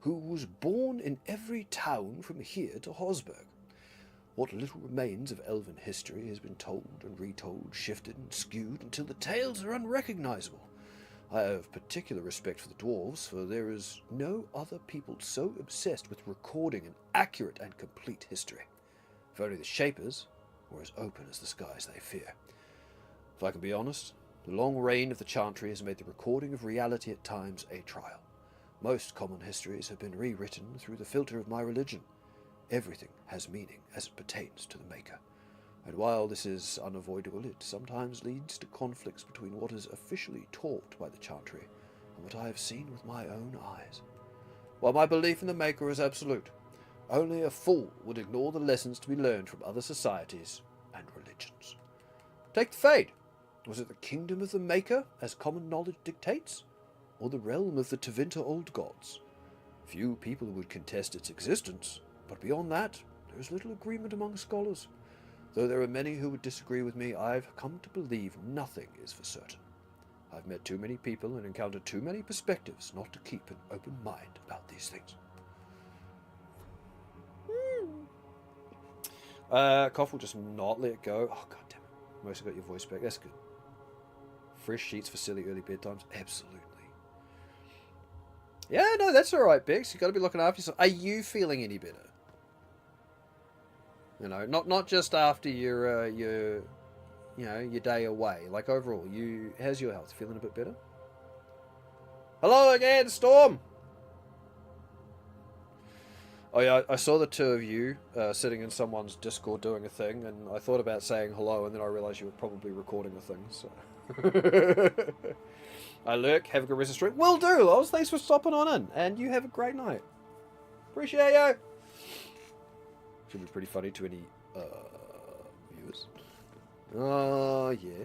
who was born in every town from here to Hosberg. What little remains of elven history has been told and retold, shifted and skewed until the tales are unrecognizable. I have particular respect for the dwarves, for there is no other people so obsessed with recording an accurate and complete history. If only the Shapers were as open as the skies they fear. If I can be honest, the long reign of the Chantry has made the recording of reality at times a trial. Most common histories have been rewritten through the filter of my religion. Everything has meaning as it pertains to the Maker. And while this is unavoidable, it sometimes leads to conflicts between what is officially taught by the Chantry and what I have seen with my own eyes. While my belief in the Maker is absolute, only a fool would ignore the lessons to be learned from other societies and religions. Take the Fade. Was it the kingdom of the Maker, as common knowledge dictates, or the realm of the Tevinter Old Gods? Few people would contest its existence, but beyond that, there is little agreement among scholars. Though there are many who would disagree with me, I've come to believe nothing is for certain. I've met too many people and encountered too many perspectives not to keep an open mind about these things. Cough will just not let it go. Oh, god damn it. Mostly got your voice back. That's good. Fresh sheets for silly early bedtimes. Absolutely. Yeah, no, that's alright, Bex. You've got to be looking after yourself. Are you feeling any better? You know, not just after your day away. Like overall, how's your health? Feeling a bit better? Hello again, Storm. Oh yeah, I saw the two of you sitting in someone's Discord doing a thing, and I thought about saying hello, and then I realised you were probably recording a thing. So, I lurk. Have a good rest of the stream. Will do. Oz, thanks for stopping on in, and you have a great night. Appreciate you. Should be pretty funny to any viewers. Oh yeah.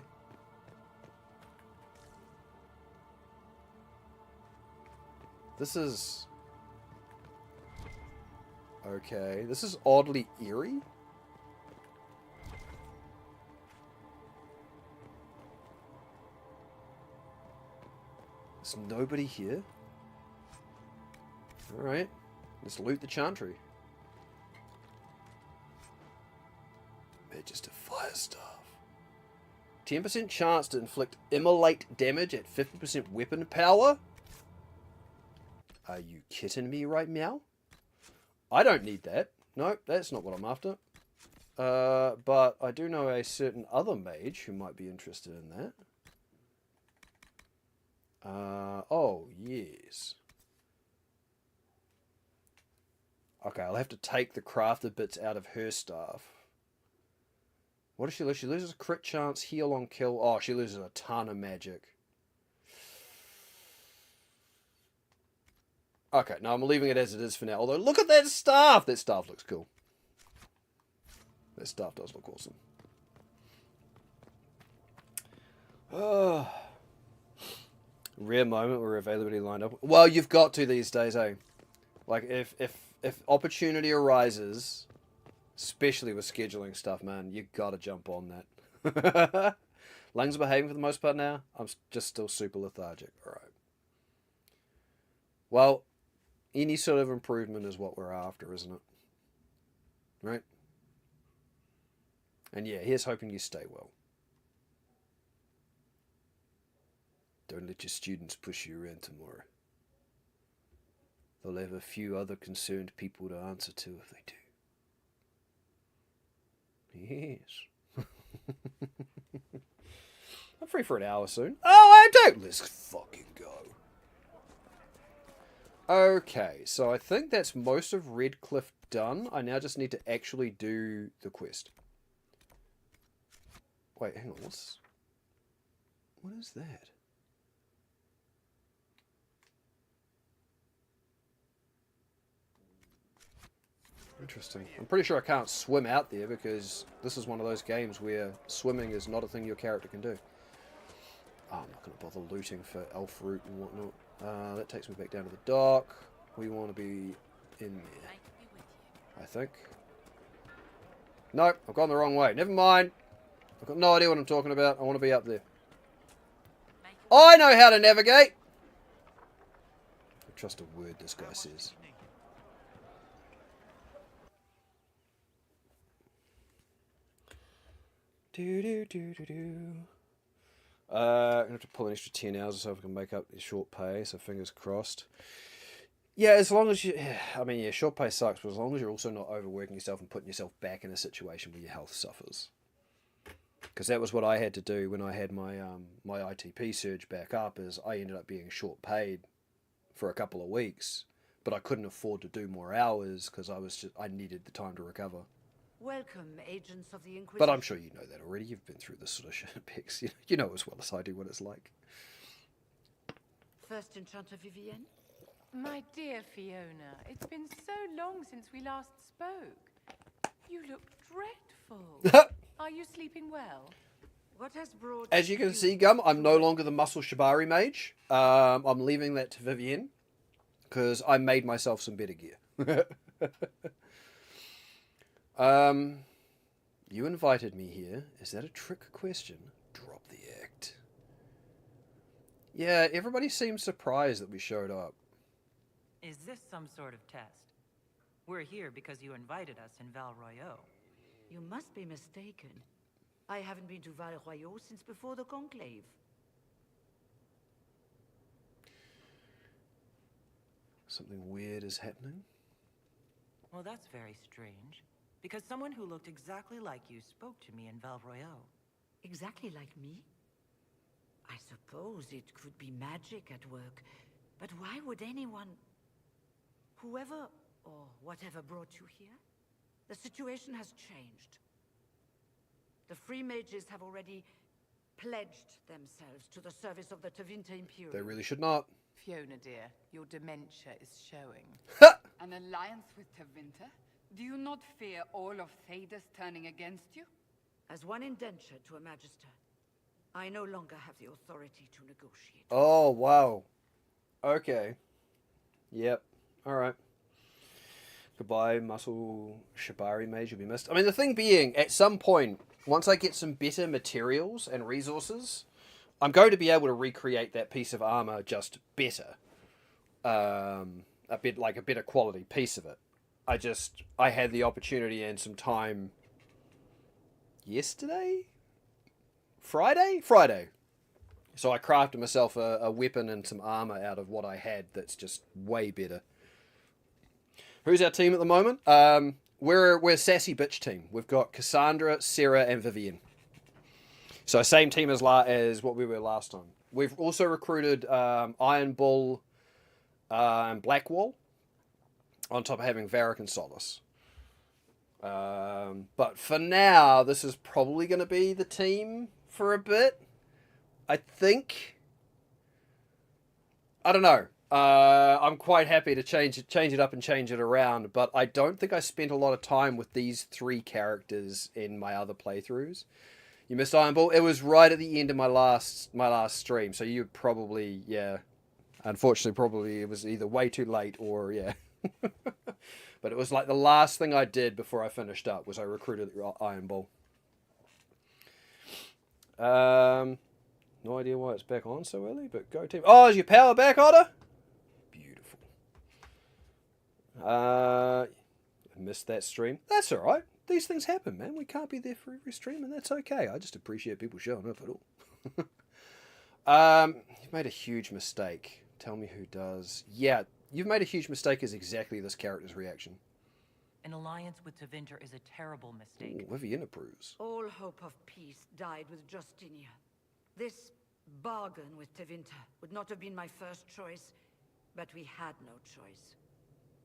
This is okay. This is oddly eerie. There's nobody here. Alright. Let's loot the Chantry. Just a fire staff. 10% chance to inflict immolate damage at 50% weapon power? Are you kidding me right now? I don't need that. No, that's not what I'm after. But I do know a certain other mage who might be interested in that. Oh, yes. Okay, I'll have to take the crafted bits out of her staff. What does she lose? She loses a crit chance, heal on kill. Oh, she loses a ton of magic. Okay, no, I'm leaving it as it is for now. Although, look at that staff! That staff looks cool. That staff does look awesome. Oh. Rare moment where availability lined up. Well, you've got to these days, eh? Like, if opportunity arises, especially with scheduling stuff, man, you gotta jump on that. Lungs are behaving for the most part now. I'm just still super lethargic. Alright. Well, any sort of improvement is what we're after, isn't it? Right? And yeah, here's hoping you stay well. Don't let your students push you around tomorrow. They'll have a few other concerned people to answer to if they do. Yes. I'm free for an hour soon. Oh, I do! Let's fucking go. Okay, so I think that's most of Redcliffe done. I now just need to actually do the quest. Wait, hang on. What is that? Interesting. I'm pretty sure I can't swim out there because this is one of those games where swimming is not a thing your character can do. Oh, I'm not going to bother looting for elf root and whatnot. That takes me back down to the dock. We want to be in there, I think. Nope, I've gone the wrong way. Never mind. I've got no idea what I'm talking about. I want to be up there. I know how to navigate. trust a word this guy says. I'm going to have to pull an extra 10 hours or so if I can make up the short pay, so fingers crossed. Yeah, as long as you... I mean, yeah, short pay sucks, but as long as you're also not overworking yourself and putting yourself back in a situation where your health suffers. Because that was what I had to do when I had my my ITP surge back up, is I ended up being short paid for a couple of weeks, but I couldn't afford to do more hours because I needed the time to recover. Welcome, agents of the Inquisition. But I'm sure you know that already. You've been through this sort of shit, Pix. You know as well as I do what it's like. First Enchanter Vivienne? My dear Fiona, it's been so long since we last spoke. You look dreadful. Are you sleeping well? What has brought... As you can see, Gum, I'm no longer the muscle Shibari mage. I'm leaving that to Vivienne, because I made myself some better gear. You invited me here. Is that a trick question? Drop the act. Yeah, everybody seems surprised that we showed up. Is this some sort of test? We're here because you invited us in Val Royeaux. You must be mistaken. I haven't been to Val Royeaux since before the Conclave. Something weird is happening. Well, that's very strange. Because someone who looked exactly like you spoke to me in Val Royeaux. Exactly like me? I suppose it could be magic at work. But why would anyone... Whoever or whatever brought you here? The situation has changed. The free mages have already pledged themselves to the service of the Tevinter Imperium. They really should not. Fiona, dear, your dementia is showing. An alliance with Tevinter? Do you not fear all of Thedas turning against you? As one indenture to a magister, I no longer have the authority to negotiate. Oh, wow. Okay. Yep. Alright. Goodbye, muscle Shibari mage, you'll be missed. I mean, the thing being, at some point, once I get some better materials and resources, I'm going to be able to recreate that piece of armor just better. A better quality piece of it. I had the opportunity and some time yesterday? Friday. So I crafted myself a weapon and some armor out of what I had that's just way better. Who's our team at the moment? We're Sassy Bitch team. We've got Cassandra, Sarah, and Vivienne. So same team as what we were last time. We've also recruited Iron Bull and Blackwall, on top of having Varric and Solace. But for now, this is probably going to be the team for a bit. I think. I don't know. I'm quite happy to change it up and change it around, but I don't think I spent a lot of time with these three characters in my other playthroughs. You missed Iron Bull. It was right at the end of my last stream, so you probably, yeah. Unfortunately, probably it was either way too late or, yeah. But it was like the last thing I did before I finished up was I recruited Iron Bull. No idea why it's back on so early, but go team. Oh, is your power back, Otter? Beautiful. I missed that stream. That's alright. These things happen, man. We can't be there for every stream, and that's okay. I just appreciate people showing up at all. You've made a huge mistake. Tell me who does. Yeah, you've made a huge mistake is exactly this character's reaction. An alliance with Tevinter is a terrible mistake. Ooh, Vivienne approves. All hope of peace died with Justinia. This bargain with Tevinter would not have been my first choice, but we had no choice.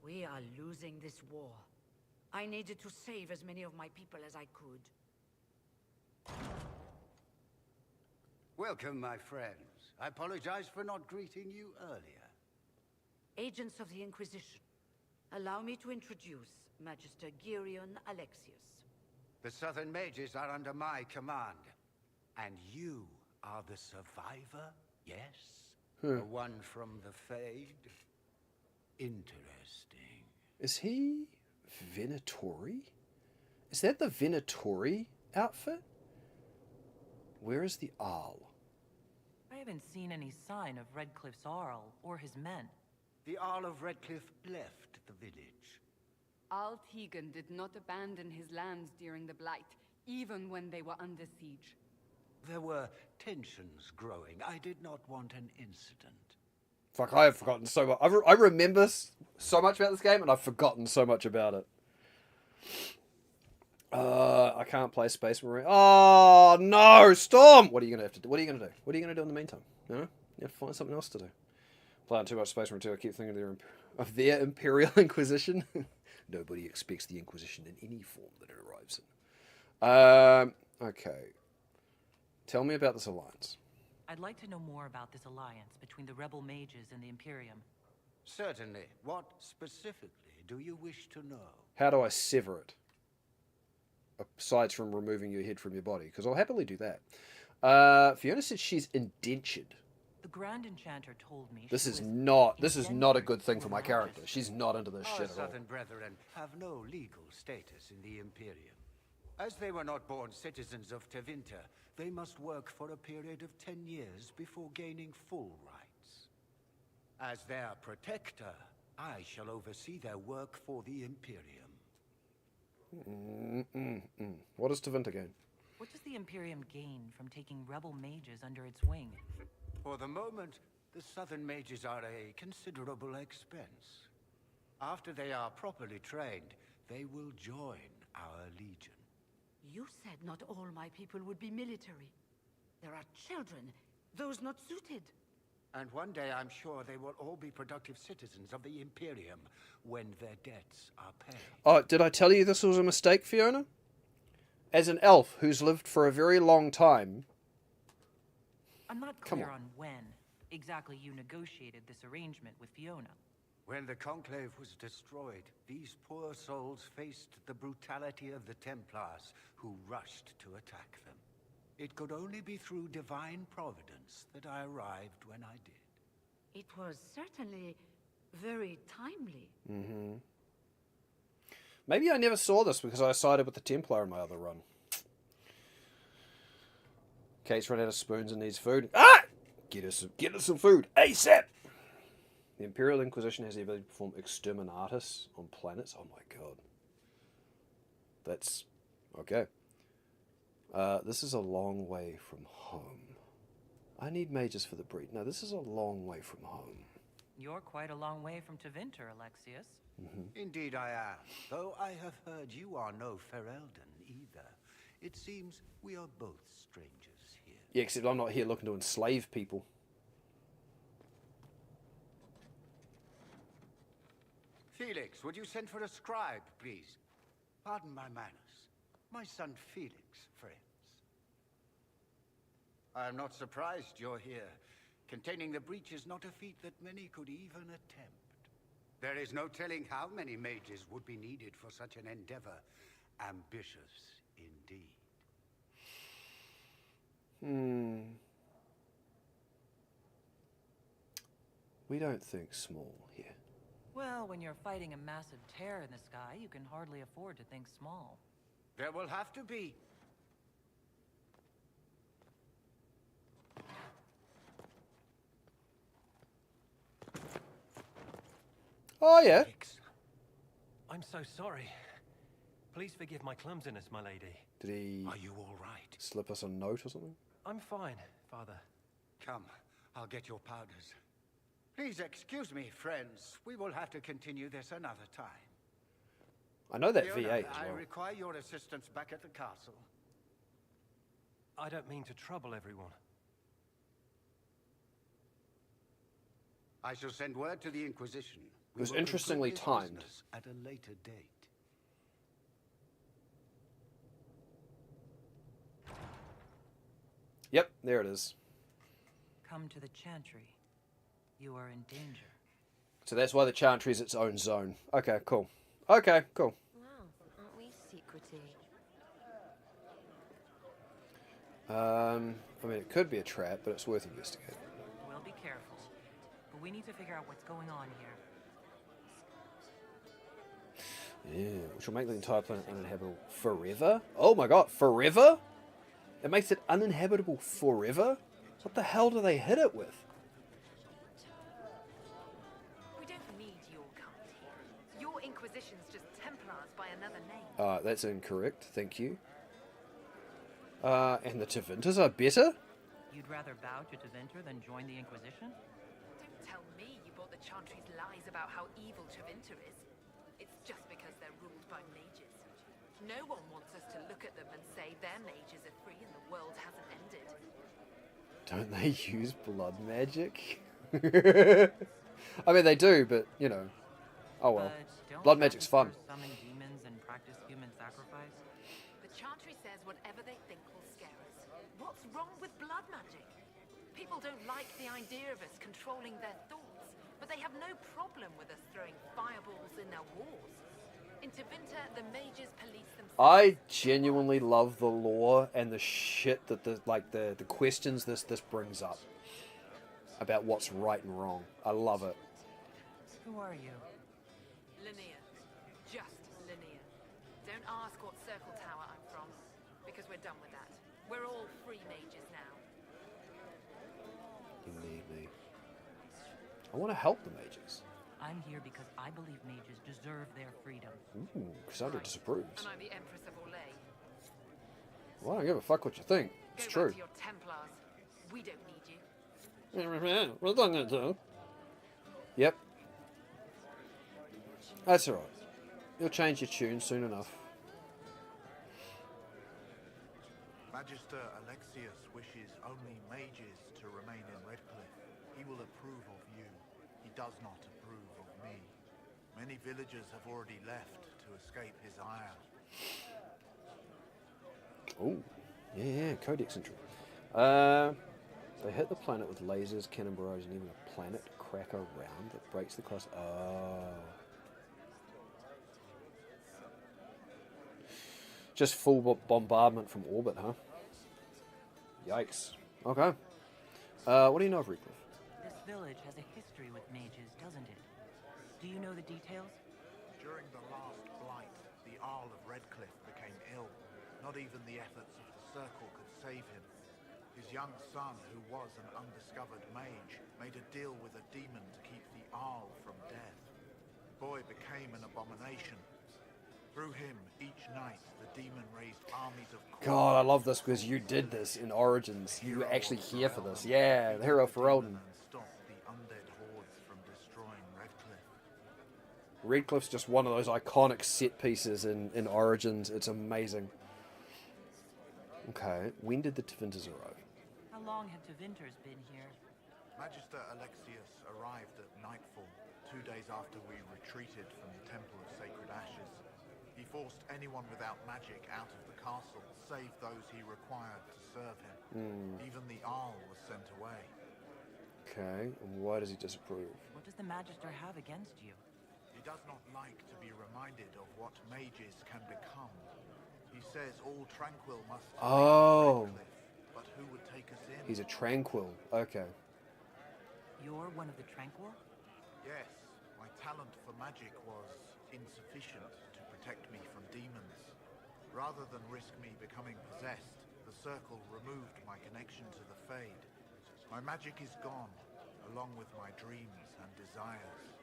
We are losing this war. I needed to save as many of my people as I could. Welcome, my friends. I apologize for not greeting you earlier. Agents of the Inquisition, allow me to introduce Magister Girion Alexius. The Southern Mages are under my command. And you are the survivor, yes? The one from the Fade? Interesting. Is he Venatori? Is that the Venatori outfit? Where is the Arl? I haven't seen any sign of Redcliffe's Arl or his men. the Earl of Redcliffe left the village. Al Tegan did not abandon his lands during the Blight, even when they were under siege. There were tensions growing. I did not want an incident. Fuck, I have forgotten so much. I remember so much about this game, and I've forgotten so much about it. I can't play Space Marine. Oh no, Storm! What are you gonna have to do? What are you gonna do? What are you gonna do in the meantime? No, you have to find something else to do. Playing too much Space Marine 2. I keep thinking of their Imperial Inquisition. Nobody expects the Inquisition in any form that it arrives in. Okay. Tell me about this alliance. I'd like to know more about this alliance between the rebel mages and the Imperium. Certainly. What specifically do you wish to know? How do I sever it? Aside from removing your head from your body, because I'll happily do that. Fiona said she's indentured. The Grand Enchanter told me This she is was not a good thing for indentured my to character. Norris. She's not into this Our shit at all. southern brethren have no legal status in the Imperium. As they were not born citizens of Tevinter, they must work for a period of 10 years before gaining full rights. As their protector, I shall oversee their work for the Imperium. What does Tevinter gain? What does the Imperium gain from taking rebel mages under its wing? For the moment, the southern mages are a considerable expense. After they are properly trained, they will join our legion. You said not all my people would be military. There are children, those not suited. And one day I'm sure they will all be productive citizens of the Imperium when their debts are paid. Oh, did I tell you this was a mistake, Fiona? As an elf who's lived for a very long time... I'm not Come clear on. on when exactly you negotiated this arrangement with Fiona. When the Conclave was destroyed, these poor souls faced the brutality of the Templars, who rushed to attack them. It could only be through divine providence that I arrived when I did. It was certainly very timely. Maybe I never saw this because I sided with the Templar in my other run. Kate's run out of spoons and needs food. Ah! Get us some food, ASAP! The Imperial Inquisition has the ability to perform exterminatus on planets. Oh my god. That's... okay. This is a long way from home. I need mages for the breed. No, this is a long way from home. You're quite a long way from Tevinter, Alexius. Indeed I am, though I have heard you are no Ferelden either. It seems we are both strangers here. Yeah, except I'm not here looking to enslave people. Felix, would you send for a scribe, please? Pardon my manners. My son Felix, friends. I am not surprised you're here. Containing the breach is not a feat that many could even attempt. There is no telling how many mages would be needed for such an endeavor. Ambitious indeed. We don't think small here. Well, when you're fighting a massive tear in the sky, you can hardly afford to think small. There will have to be. Oh, yeah. Felix, I'm so sorry. Please forgive my clumsiness, my lady. Did he Are you all right? slip us a note or something? I'm fine, Father. Come, I'll get your powders. Please excuse me, friends. We will have to continue this another time. I know that Fiona, V8 as I well. require your assistance back at the castle. I don't mean to trouble everyone. I shall send word to the Inquisition. It was will conclude interestingly this timed. business at a later date. Yep, there it is. Come to the Chantry. You are in danger. So that's why the Chantry is its own zone. Okay, cool. Okay, cool. Wow, aren't we secretive? I mean, it could be a trap, but it's worth investigating. Well, be careful. But we need to figure out what's going on here. Yeah, which will make the entire planet uninhabitable forever? Oh my god, forever? It makes it uninhabitable forever? What the hell do they hit it with? We don't Inquisition's just Templars by another name. That's incorrect, thank you. And the Tevinters are better? You'd rather bow to Tevinter than join the Inquisition? Don't tell me you bought the Chantry's lies about how evil Tevinter is. It's just because they're ruled by mages. No one wants us to look at them and say their mages are free and the world hasn't ended. Don't they use blood magic? I mean, they do, but, you know. Oh well. But don't Blood magic's fun. Chantries summon demons and practice human sacrifice? The Chantry says whatever they think will scare us. What's wrong with blood magic? People don't like the idea of us controlling their thoughts, but they have no problem with us throwing fireballs in their wars. In Tevinter, the mages police themselves. I genuinely love the lore and the shit that the questions this brings up about what's right and wrong. I love it. Who are you? Linnea. Just Linnea. Don't ask what Circle Tower I'm from, because we're done with that. We're all free mages now. You need me. I want to help the mages. I'm here because I believe mages deserve their freedom. Ooh, Cassandra disapproves. And I'm the Empress of Orlais. Well, I don't give a fuck what you think. It's Go true. back to your Templars. We don't need you. We're not gonna do. Yep. That's alright. You'll change your tune soon enough. Magister Alexius wishes only mages to remain in Redcliffe. He will approve of you. He does not approve of me. Many villagers have already left to escape his ire. Oh, yeah, Codex entry. They hit the planet with lasers, cannon barrages, and even a planet cracker round that breaks the cross. Oh. Just full bombardment from orbit, huh? Yikes. Okay. What do you know of Redcliffe? This village has a history with mages, doesn't it? Do you know the details? During the last blight, the Arl of Redcliffe became ill. Not even the efforts of the Circle could save him. His young son, who was an undiscovered mage, made a deal with a demon to keep the Arl from death. The boy became an abomination. Through him, each night, the demon raised armies of... God, I love this because you did this in Origins. You were actually here for this. Yeah, the hero for Elden. ...stopped the undead hordes from destroying Redcliffe. Redcliffe's just one of those iconic set pieces in Origins. It's amazing. Okay, when did the Tevinters arrive? How long have Tevinters been here? Magister Alexius arrived at nightfall, 2 days after we retreated from the Temple of Sacred Ashes. He forced anyone without magic out of the castle, save those he required to serve him. Even the Arl was sent away. Okay, and why does he disapprove? What does the Magister have against you? He does not like to be reminded of what mages can become. He says all tranquil must Oh. leave Redcliffe, but who would take us in? He's a tranquil. Okay. You're one of the Tranquil? Yes, my talent for magic was insufficient to protect me from demons. Rather than risk me becoming possessed, the Circle removed my connection to the Fade. My magic is gone, along with my dreams and desires.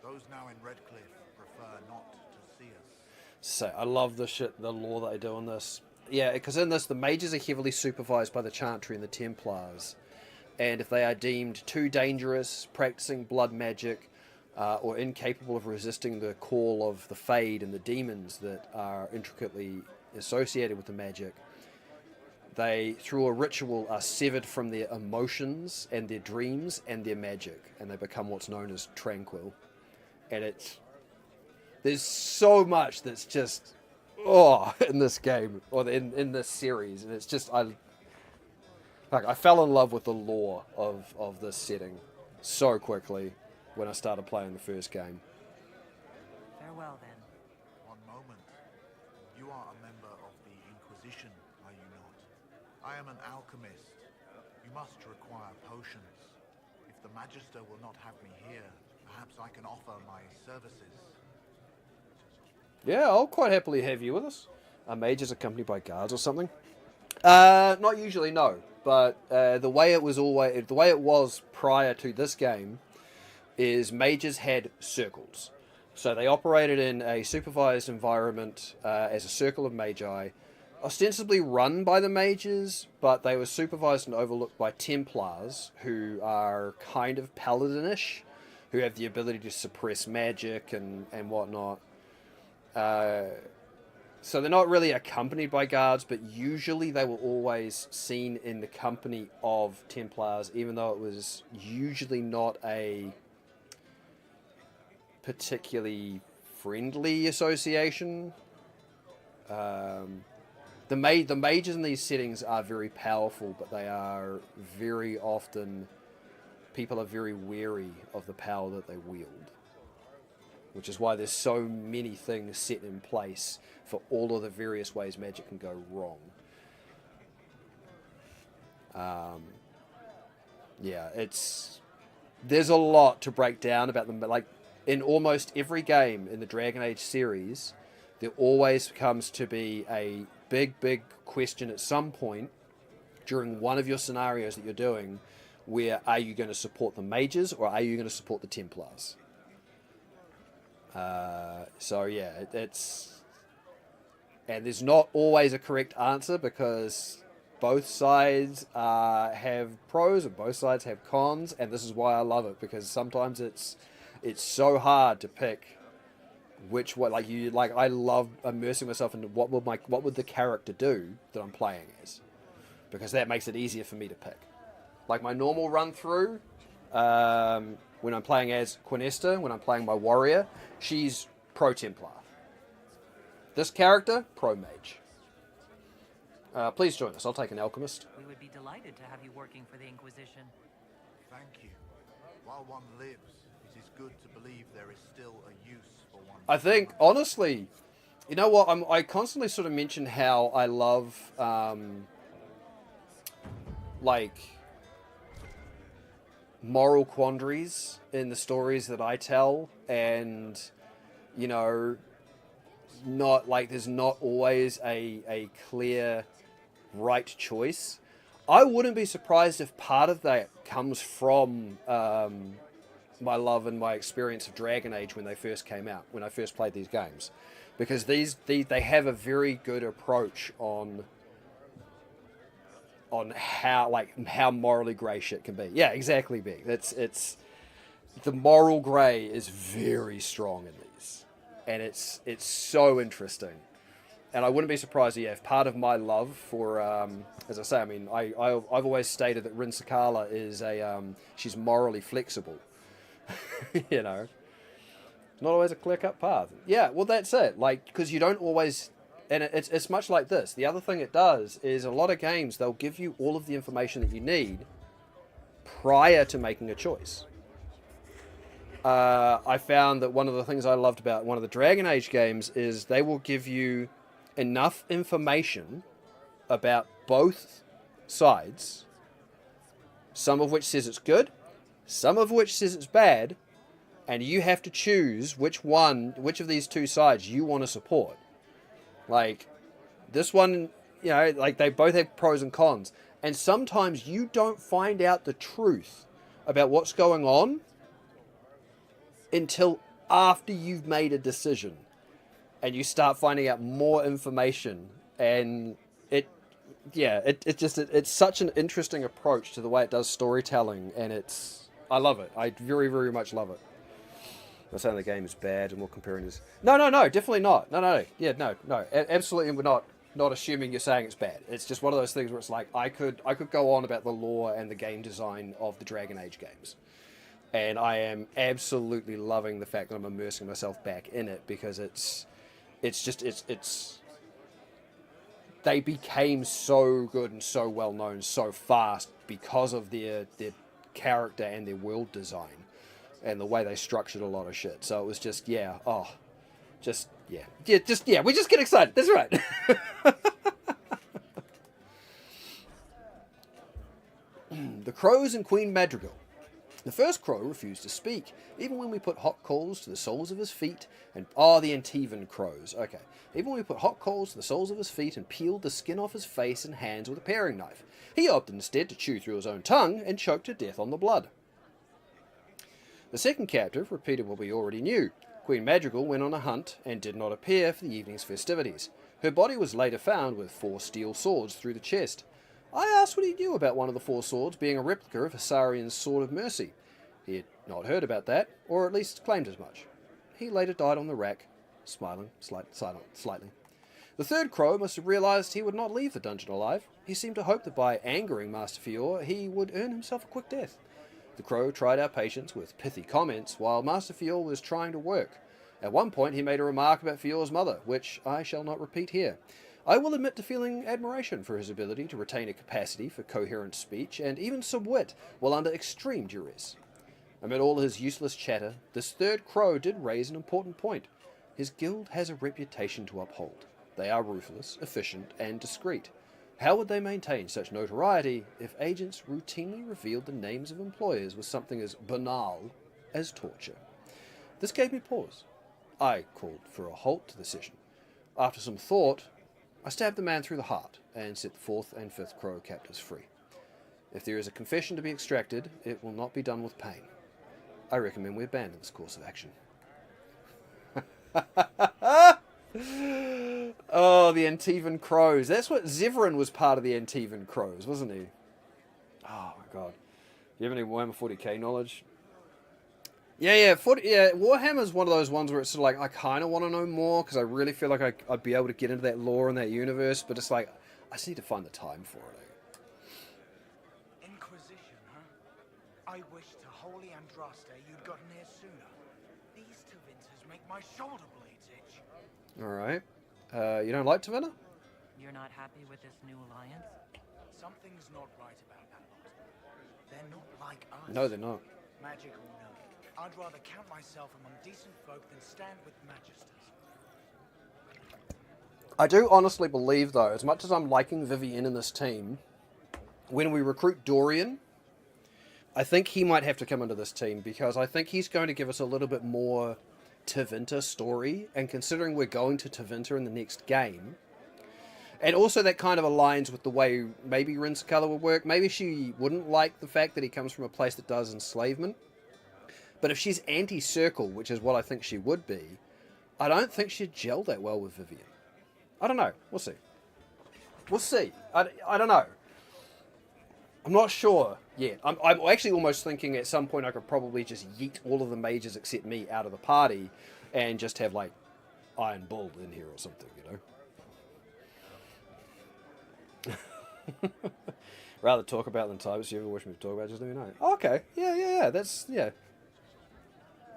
Those now in Redcliffe prefer not to see us. So I love the lore that I do on this. Yeah, because in this, the mages are heavily supervised by the Chantry and the Templars. And if they are deemed too dangerous, practicing blood magic, or incapable of resisting the call of the Fade and the demons that are intricately associated with the magic, they, through a ritual, are severed from their emotions and their dreams and their magic, and they become what's known as tranquil. And there's so much that's just in this game, or in this series, and it's just I fell in love with the lore of this setting so quickly when I started playing the first game. Farewell, then. One moment. You are a member of the Inquisition, are you not? I am an alchemist. You must require potions. If the Magister will not have me here, perhaps I can offer my services. Yeah, I'll quite happily have you with us. A mage is accompanied by guards or something. Not usually, no. But the way it was prior to this game is mages had circles. So they operated in a supervised environment as a circle of magi, ostensibly run by the mages, but they were supervised and overlooked by Templars, who are kind of paladinish, who have the ability to suppress magic and whatnot. So they're not really accompanied by guards, but usually they were always seen in the company of Templars, even though it was usually not a particularly friendly association. The mages in these settings are very powerful, but they are very often... people are very wary of the power that they wield. Which is why there's so many things set in place for all of the various ways magic can go wrong. Yeah, there's a lot to break down about them, but like in almost every game in the Dragon Age series, there always comes to be a big question at some point during one of your scenarios that you're doing, where are you going to support the mages or are you going to support the Templars? So yeah, and there's not always a correct answer because both sides have pros and both sides have cons, and this is why I love it, because sometimes it's so hard to pick which one. I love immersing myself into what would the character do that I'm playing as, because that makes it easier for me to pick. Like my normal run through, when I'm playing as Quinesta, when I'm playing my warrior, she's pro Templar. This character, pro mage. Please join us. I'll take an alchemist. We would be delighted to have you working for the Inquisition. Thank you. While one lives, it is good to believe there is still a use for one. I think, honestly, you know what? I constantly sort of mention how I love, moral quandaries in the stories that I tell, and there's not always a clear right choice. I wouldn't be surprised if part of that comes from my love and my experience of Dragon Age when they first came out, when I first played these games, because they have a very good approach on how morally grey shit can be. Yeah, exactly, Big. It's the moral grey is very strong in these, and it's so interesting. And I wouldn't be surprised if part of my love for, as I say, I mean, I've always stated that Rin Sakala is she's morally flexible. Not always a clear-cut path. Yeah, well, that's it. Because you don't always. And it's much like this. The other thing it does is a lot of games, they'll give you all of the information that you need prior to making a choice. I found that one of the things I loved about one of the Dragon Age games is they will give you enough information about both sides, some of which says it's good, some of which says it's bad, and you have to choose which of these two sides you want to support. Like, this one, they both have pros and cons. And sometimes you don't find out the truth about what's going on until after you've made a decision. And you start finding out more information. And it's such an interesting approach to the way it does storytelling. And I love it. I very, very much love it. I'm not saying the game is bad and we're comparing this. No, definitely not. No. Yeah, no. Absolutely, we're not assuming you're saying it's bad. It's just one of those things where it's like, I could go on about the lore and the game design of the Dragon Age games. And I am absolutely loving the fact that I'm immersing myself back in it, because they became so good and so well known so fast because of their character and their world design. And the way they structured a lot of shit. So it was just, we just get excited. That's right. The crows and Queen Madrigal. The first crow refused to speak, even when we put hot coals to the soles of his feet and... the Antivan crows. Okay. Even when we put hot coals to the soles of his feet and peeled the skin off his face and hands with a paring knife. He opted instead to chew through his own tongue and choked to death on the blood. The second captive repeated what we already knew. Queen Madrigal went on a hunt and did not appear for the evening's festivities. Her body was later found with 4 steel swords through the chest. I asked what he knew about one of the 4 swords being a replica of Hasarian's Sword of Mercy. He had not heard about that, or at least claimed as much. He later died on the rack, smiling slightly. The third crow must have realised he would not leave the dungeon alive. He seemed to hope that by angering Master Fior, he would earn himself a quick death. The crow tried our patience with pithy comments while Master Fior was trying to work. At one point he made a remark about Fior's mother, which I shall not repeat here. I will admit to feeling admiration for his ability to retain a capacity for coherent speech and even some wit while under extreme duress. Amid all his useless chatter, this third crow did raise an important point. His guild has a reputation to uphold. They are ruthless, efficient, and discreet. How would they maintain such notoriety if agents routinely revealed the names of employers with something as banal as torture? This gave me pause. I called for a halt to the session. After some thought, I stabbed the man through the heart and set the 4th and 5th crow captives free. If there is a confession to be extracted, it will not be done with pain. I recommend we abandon this course of action. Oh, the Antivan Crows. That's what Zevran was part of the Antivan Crows, wasn't he? Oh my god. Do you have any Warhammer 40k knowledge? Yeah, Warhammer's one of those ones where it's sort of like, I kind of want to know more, because I really feel like I'd be able to get into that lore and that universe, but it's like, I just need to find the time for it. Inquisition, huh? I wish to Holy Andraste you'd gotten here sooner. These Tevinters make my shoulder blades itch. Alright. You don't like Tavenna? You're not happy with this new alliance? Something's not right about that lot. They're not like us. No, they're not. Magic or no, I'd rather count myself among decent folk than stand with magisters. I do honestly believe, though, as much as I'm liking Vivienne in this team, when we recruit Dorian, I think he might have to come into this team, because I think he's going to give us a little bit more Tevinter story, and considering we're going to Tevinter in the next game, and also that kind of aligns with the way maybe Rinskala would work. Maybe she wouldn't like the fact that he comes from a place that does enslavement, but if she's anti-circle, which is what I think she would be, I don't think she'd gel that well with Vivienne. I don't know. We'll see. We'll see. I don't know. I'm not sure yet. I'm actually almost thinking at some point I could probably just yeet all of the mages except me out of the party and just have, like, Iron Bull in here or something, you know? Rather talk about than type. If you ever wish me to talk about, just let me know. Oh, okay. Yeah. Yeah.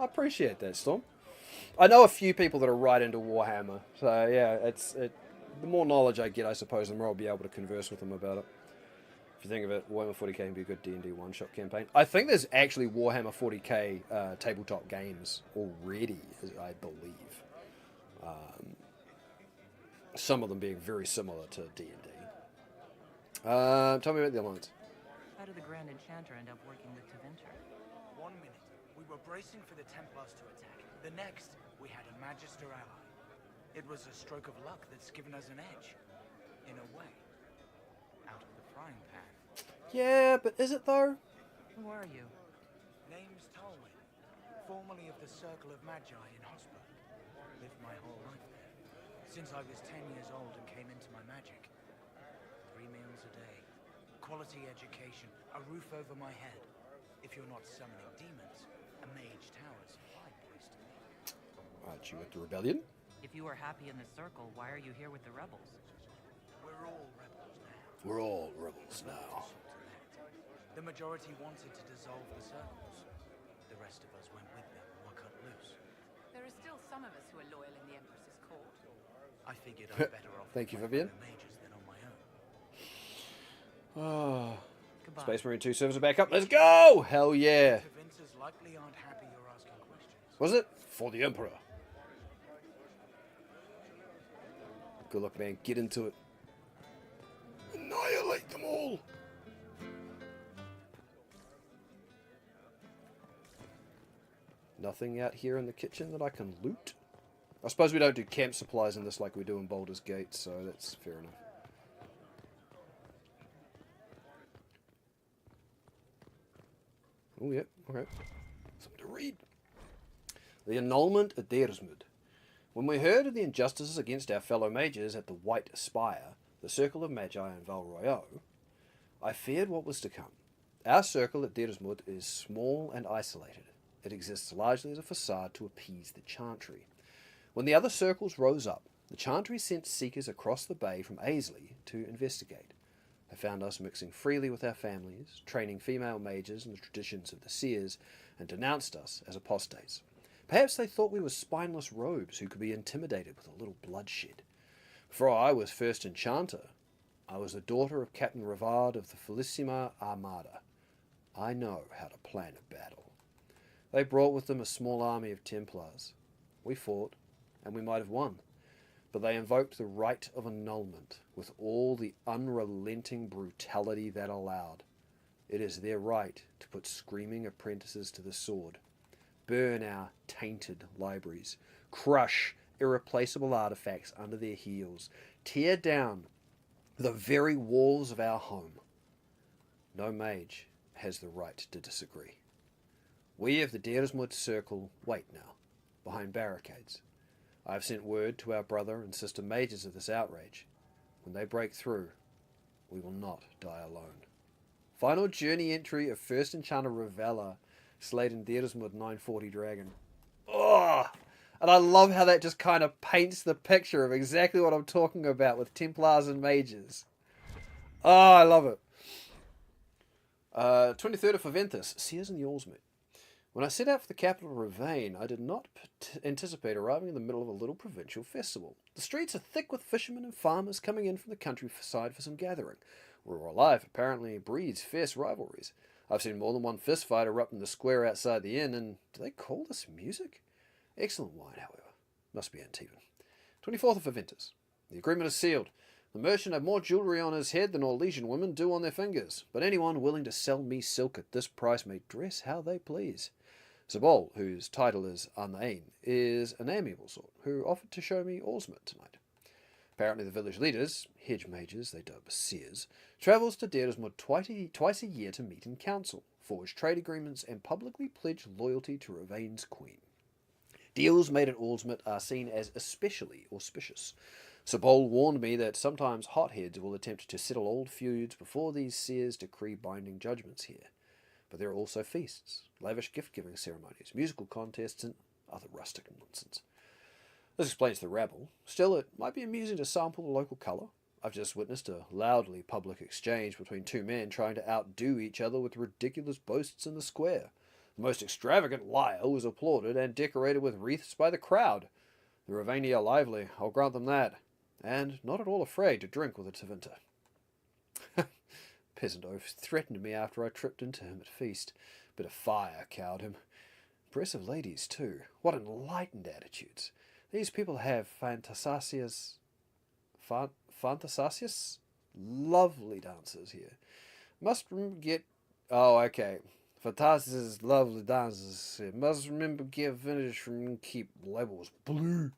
I appreciate that, Storm. I know a few people that are right into Warhammer. So, yeah, the more knowledge I get, I suppose, the more I'll be able to converse with them about it. If you think of it, Warhammer 40k can be a good D&D one-shot campaign. I think there's actually Warhammer 40k tabletop games already, I believe. Some of them being very similar to D&D. Tell me about the Alliance. How did the Grand Enchanter end up working with Tevinter? 1 minute, we were bracing for the Templars to attack. The next, we had a Magister ally. It was a stroke of luck that's given us an edge. In a way. Out of the frying pan. Yeah, but is it though? Who are you? Name's Tolwyn, formerly of the Circle of Magi in Hosberg. Lived my whole life there. Since I was 10 years old and came into my magic. 3 meals a day. Quality education. A roof over my head. If you're not summoning demons, a mage tower's a fine place to be. Aren't you at the rebellion? If you are happy in the circle, why are you here with the rebels? We're all rebels now. We're all rebels now. The majority wanted to dissolve the circles. The rest of us went with them and were cut loose. There are still some of us who are loyal in the Empress's court. I figured I'm better off Thank you, with Vivienne. my mages than on my own. Oh, Space Marine 2 servers are back up. Let's go! Hell yeah. Tevinters likely aren't happy you're asking questions. Was it? For the Emperor. Good luck, man. Get into it. Annihilate them all. Nothing out here in the kitchen that I can loot? I suppose we don't do camp supplies in this like we do in Baldur's Gate, so that's fair enough. Oh, yeah, okay. Something to read. The annulment at Diersmund. When we heard of the injustices against our fellow mages at the White Spire, the Circle of Magi in Val Royeaux, I feared what was to come. Our circle at Diersmund is small and isolated. It exists largely as a facade to appease the Chantry. When the other circles rose up, the Chantry sent seekers across the bay from Aisley to investigate. They found us mixing freely with our families, training female mages in the traditions of the seers, and denounced us as apostates. Perhaps they thought we were spineless rogues who could be intimidated with a little bloodshed. Before I was first enchanter, I was the daughter of Captain Rivard of the Felicissima Armada. I know how to plan a battle. They brought with them a small army of Templars. We fought, and we might have won, but they invoked the right of annulment with all the unrelenting brutality that allowed. It is their right to put screaming apprentices to the sword, burn our tainted libraries, crush irreplaceable artifacts under their heels, tear down the very walls of our home. No mage has the right to disagree. We of the Diersmund Circle wait now, behind barricades. I have sent word to our brother and sister mages of this outrage. When they break through, we will not die alone. Final journey entry of First Enchanter Ravella, slayed in Diersmund 940 Dragon. Oh! And I love how that just kind of paints the picture of exactly what I'm talking about with Templars and mages. Oh, I love it. 23rd of Faventhus, Seers and the Oarsmen. When I set out for the capital Ravane, I did not anticipate arriving in the middle of a little provincial festival. The streets are thick with fishermen and farmers coming in from the countryside for some gathering. Rural life apparently breeds fierce rivalries. I've seen more than one fistfight erupt in the square outside the inn, and do they call this music? Excellent wine, however. Must be Antibon. 24th of Faventus. The agreement is sealed. The merchant had more jewellery on his head than Orlesian women do on their fingers, but anyone willing to sell me silk at this price may dress how they please. Zabol, whose title is Arnain, is an amiable sort, who offered to show me Oarsmet tonight. Apparently the village leaders, hedge mages they dub as seers, travels to Diersmund twice a year to meet in council, forge trade agreements, and publicly pledge loyalty to Ravane's queen. Deals made at Oarsmet are seen as especially auspicious. Sabol warned me that sometimes hotheads will attempt to settle old feuds before these seers decree binding judgments here. But there are also feasts, lavish gift-giving ceremonies, musical contests, and other rustic nonsense. This explains the rabble. Still, it might be amusing to sample the local colour. I've just witnessed a loudly public exchange between two men trying to outdo each other with ridiculous boasts in the square. The most extravagant liar was applauded and decorated with wreaths by the crowd. The Ravani are lively, I'll grant them that, and not at all afraid to drink with a Tevinter. Peasant oaf threatened me after I tripped into him at feast. Bit of fire cowed him. Impressive ladies, too. What enlightened attitudes. These people have fantasias. Lovely dancers here. Must get... Oh, okay. Fantasias, lovely dancers here. Must remember get vintage from keep labels blue.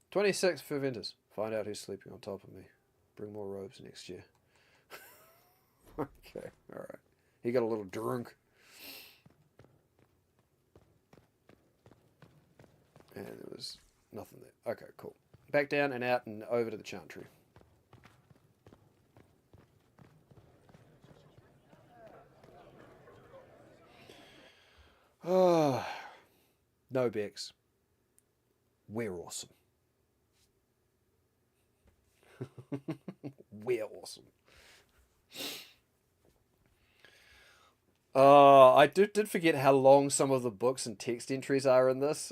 26 for Ventus. Find out who's sleeping on top of me. Bring more robes next year. Okay, alright. He got a little drunk. And there was nothing there. Okay, cool. Back down and out and over to the Chantry. Oh, no Bex. We're awesome. We're awesome. I did forget how long some of the books and text entries are in this.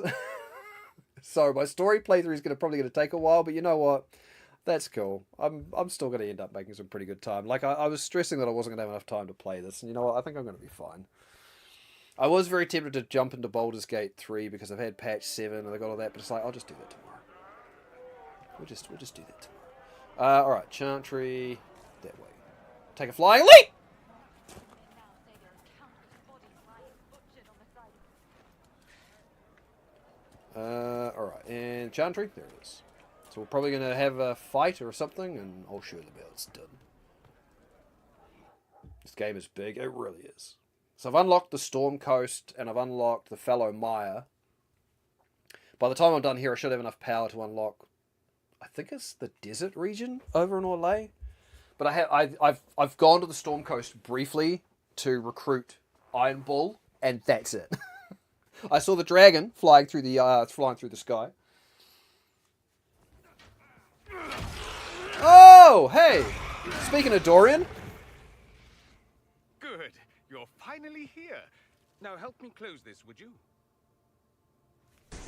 So my story playthrough is probably going to take a while, but you know what? That's cool. I'm still going to end up making some pretty good time. Like, I was stressing that I wasn't going to have enough time to play this, and you know what? I think I'm going to be fine. I was very tempted to jump into Baldur's Gate 3 because I've had patch 7 and I got all that, but it's like, I'll just do that tomorrow. We'll just do that tomorrow. Alright, Chantry, that way. Take a flying leap! Alright, and Chantry, there it is. So we're probably going to have a fight or something, and I'll show the bell, it's done. This game is big, it really is. So I've unlocked the Storm Coast, and I've unlocked the Fallow Mire. By the time I'm done here, I should have enough power to unlock, I think it's the desert region over in Orlais. But I've gone to the Storm Coast briefly to recruit Iron Bull, and that's it. I saw the dragon flying through the sky. Oh, hey! Speaking of Dorian. Good. You're finally here. Now help me close this, would you?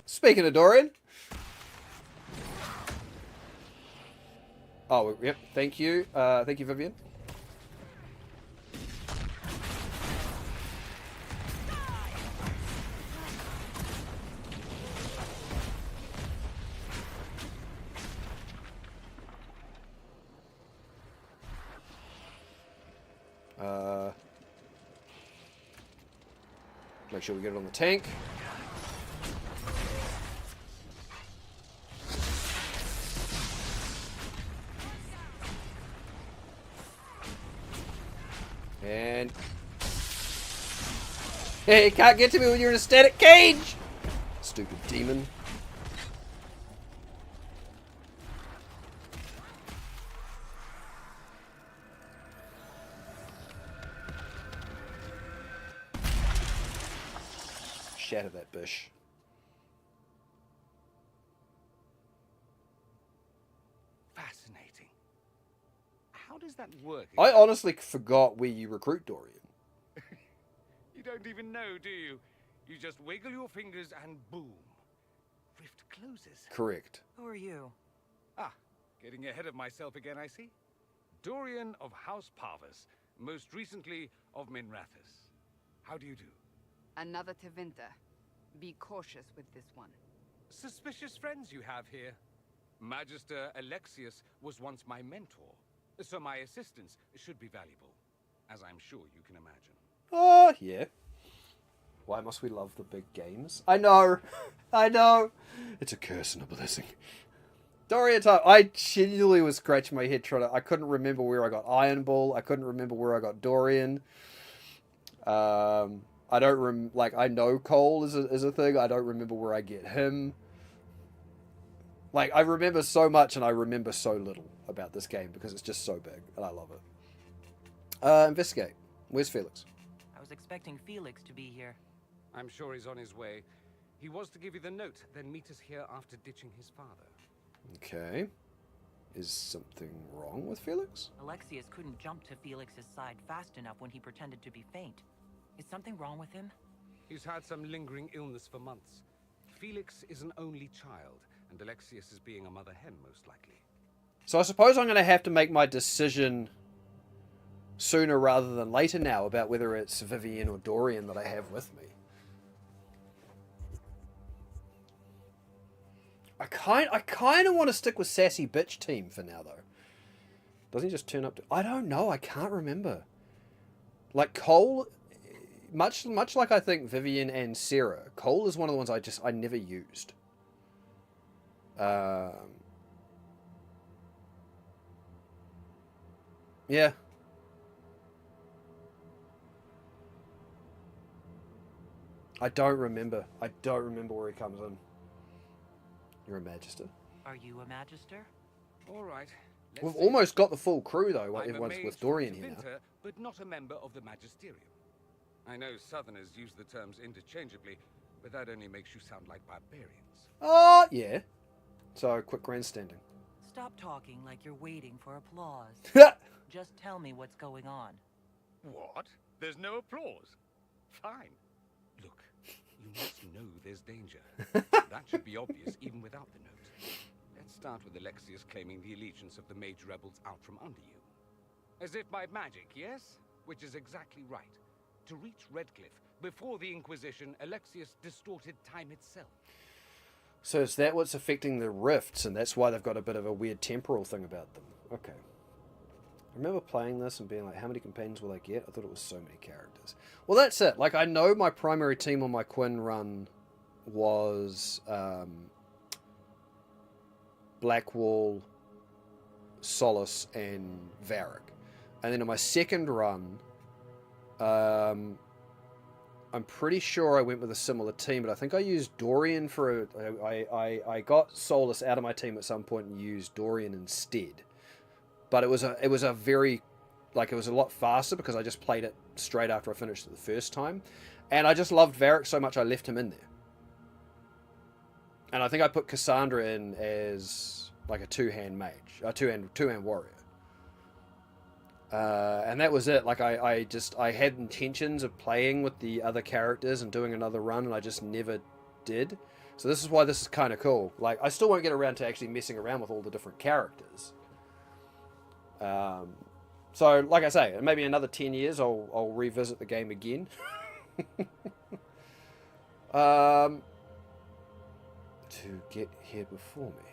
Speaking of Dorian. Oh, yep. Thank you. Thank you, Vivian. Make sure we get it on the tank. And... hey, you can't get to me when you're in a static cage! Stupid demon. Shatter that bush. Fascinating. How does that work? I honestly forgot where you recruit Dorian. You don't even know, do you? You just wiggle your fingers and boom. Rift closes. Correct. Who are you? Ah, getting ahead of myself again, I see. Dorian of House Parvus, most recently of Minrathous. How do you do? Another Tevinter. Be cautious with this one. Suspicious friends you have here. Magister Alexius was once my mentor, so my assistance should be valuable, as I'm sure you can imagine. Oh, yeah. Why must we love the big games? I know. I know. It's a curse and a blessing. Dorian time. I genuinely was scratching my head trying to... I couldn't remember where I got Iron Bull. I couldn't remember where I got Dorian. I don't I know Cole is a thing. I don't remember where I get him. Like, I remember so much and I remember so little about this game because it's just so big and I love it. Investigate. Where's Felix? I was expecting Felix to be here. I'm sure he's on his way. He was to give you the note, then meet us here after ditching his father. Okay. Is something wrong with Felix? Alexius couldn't jump to Felix's side fast enough when he pretended to be faint. Is something wrong with him? He's had some lingering illness for months. Felix is an only child, and Alexius is being a mother hen, most likely. So I suppose I'm going to have to make my decision sooner rather than later now about whether it's Vivian or Dorian that I have with me. I kind of want to stick with Sassy Bitch Team for now, though. Doesn't he just turn up to... I don't know. I can't remember. Like, Cole... Much like I think Vivian and Sarah, Cole is one of the ones I never used. Yeah. I don't remember. I don't remember where he comes in. You're a Magister. Are you a Magister? All right. We've almost got the full crew, though. I'm Everyone's a with mage Dorian from here now. Tevinter, but not a member of the Magisterium. I know Southerners use the terms interchangeably, but that only makes you sound like barbarians. Oh, yeah. So, quick grandstanding. Stop talking like you're waiting for applause. Just tell me what's going on. What? There's no applause? Fine. Look, you must know there's danger. That should be obvious even without the note. Let's start with Alexius claiming the allegiance of the mage rebels out from under you. As if by magic, yes? Which is exactly right. To reach Redcliffe, before the Inquisition, Alexius distorted time itself. So is that what's affecting the rifts, and that's why they've got a bit of a weird temporal thing about them? Okay. I remember playing this and being like, how many companions will I get? I thought it was so many characters. Well, that's it. Like, I know my primary team on my Quinn run was Blackwall, Solace, and Varric. And then on my second run, I'm pretty sure I went with a similar team, but I think I used Dorian for I got Solus out of my team at some point and used Dorian instead. But it was a very, like, it was a lot faster because I just played it straight after I finished it the first time. And I just loved Varric so much I left him in there. And I think I put Cassandra in as like a two-hand mage, a two-hand warrior. And that was it. Like I had intentions of playing with the other characters and doing another run, and I just never did. So this is why this is kind of cool. Like, I still won't get around to actually messing around with all the different characters. So like I say, maybe another 10 years I'll revisit the game again. To get here before me.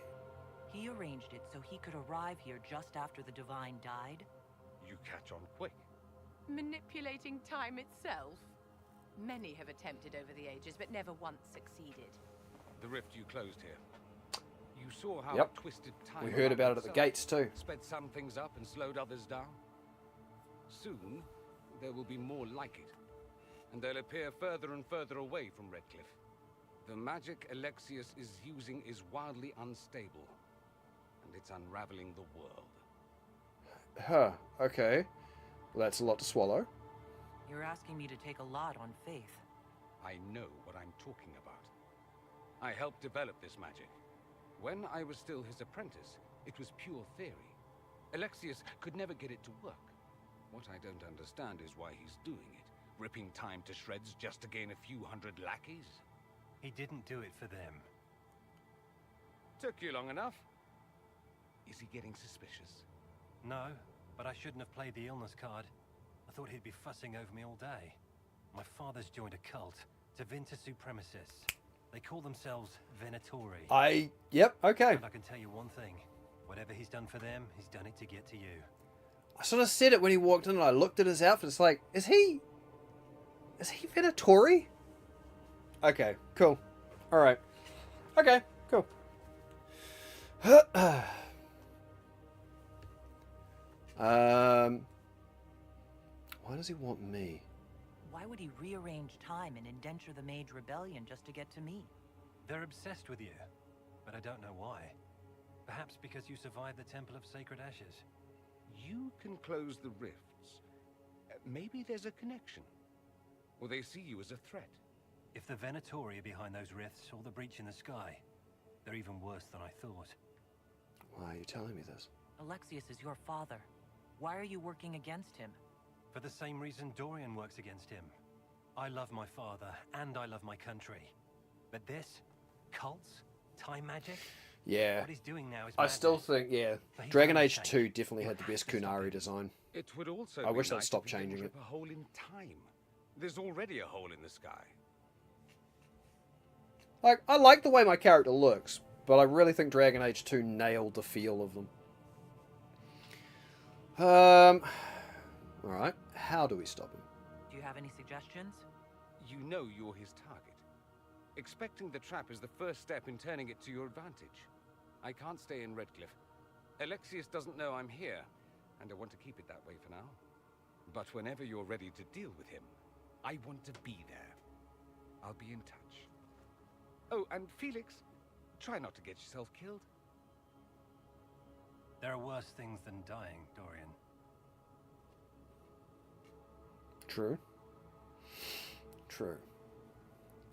He arranged it so he could arrive here just after the Divine died. You catch on quick. Manipulating time itself? Many have attempted over the ages, but never once succeeded. The rift you closed here. You saw how Yep. twisted time. We heard about it at the gates too. Sped some things up and slowed others down. Soon, there will be more like it, and they'll appear further and further away from Redcliffe. The magic Alexius is using is wildly unstable, and it's unraveling the world. Huh, okay. Well, that's a lot to swallow. You're asking me to take a lot on faith. I know what I'm talking about. I helped develop this magic. When I was still his apprentice, it was pure theory. Alexius could never get it to work. What I don't understand is why he's doing it, ripping time to shreds just to gain a few hundred lackeys. He didn't do it for them. Took you long enough. Is he getting suspicious? No, but I shouldn't have played the illness card. I thought he'd be fussing over me all day. My father's joined a cult, Tevinter Supremacists. They call themselves Venatori. Yep, okay. And I can tell you one thing. Whatever he's done for them, he's done it to get to you. I sort of said it when he walked in and I looked at his outfit. It's like, is he Venatori? Okay, cool. Alright. Okay, cool. Why does he want me? Why would he rearrange time and indenture the Mage Rebellion just to get to me? They're obsessed with you, but I don't know why. Perhaps because you survived the Temple of Sacred Ashes. You can close the rifts. Maybe there's a connection. Or they see you as a threat. If the Venatori are behind those rifts or the breach in the sky, they're even worse than I thought. Why are you telling me this? Alexius is your father. Why are you working against him? For the same reason Dorian works against him. I love my father, and I love my country. But this? Cults? Time magic? Yeah. What he's doing now is I still madness. think, yeah. But he's Dragon gonna Age change. 2 definitely had the You best have to stop Kunari him. design. It would also I be wish they'd nice stop if you didn't changing rip it. a hole in time. There's already a hole in the sky. Like, I like the way my character looks, but I really think Dragon Age 2 nailed the feel of them. Alright, how do we stop him? Do you have any suggestions? You know you're his target. Expecting the trap is the first step in turning it to your advantage. I can't stay in Redcliffe. Alexius doesn't know I'm here, and I want to keep it that way for now. But whenever you're ready to deal with him, I want to be there. I'll be in touch. Oh, and Felix, try not to get yourself killed. There are worse things than dying, Dorian. True. True.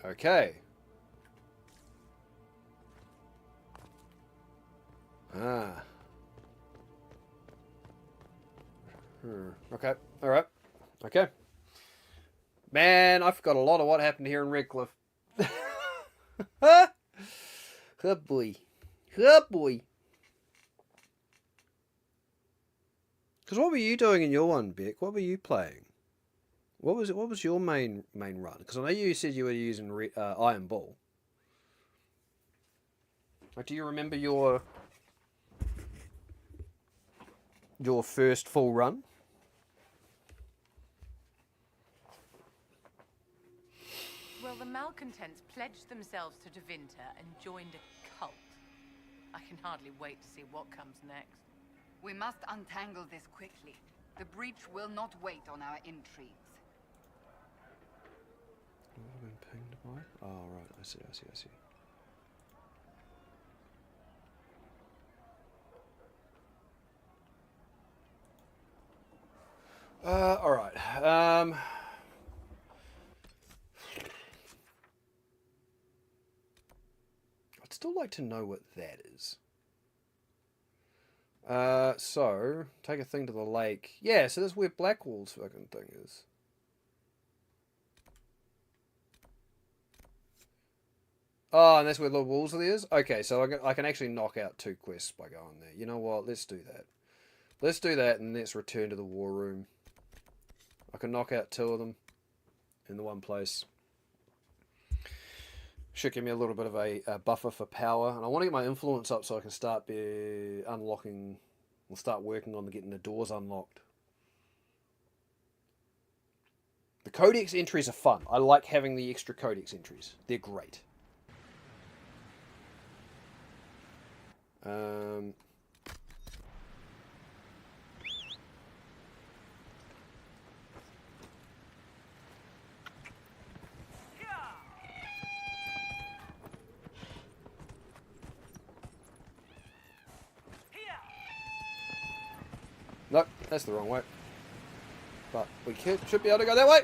Okay. Okay. Alright. Okay. Man, I forgot a lot of what happened here in Redcliffe. Oh boy. Oh boy. Because what were you doing in your one, Beck? What were you playing? What was it? What was your main run? Because I know you said you were using Iron Ball. Like, do you remember your first full run? Well, the malcontents pledged themselves to Tevinter and joined a cult. I can hardly wait to see what comes next. We must untangle this quickly. The breach will not wait on our intrigues. I've been pinged by? Oh, right. I see. Alright. I'd still like to know what that is. So, take a thing to the lake. Yeah, so that's where Blackwall's fucking thing is. Oh, and that's where Lord Wolseley is? Okay, so I can actually knock out 2 quests by going there. You know what? Let's do that. Let's do that and let's return to the war room. I can knock out 2 of them in the one place. Should give me a little bit of a buffer for power. And I want to get my influence up so I can start unlocking... We'll start working on getting the doors unlocked. The codex entries are fun. I like having the extra codex entries. They're great. Nope, that's the wrong way. But we should be able to go that way.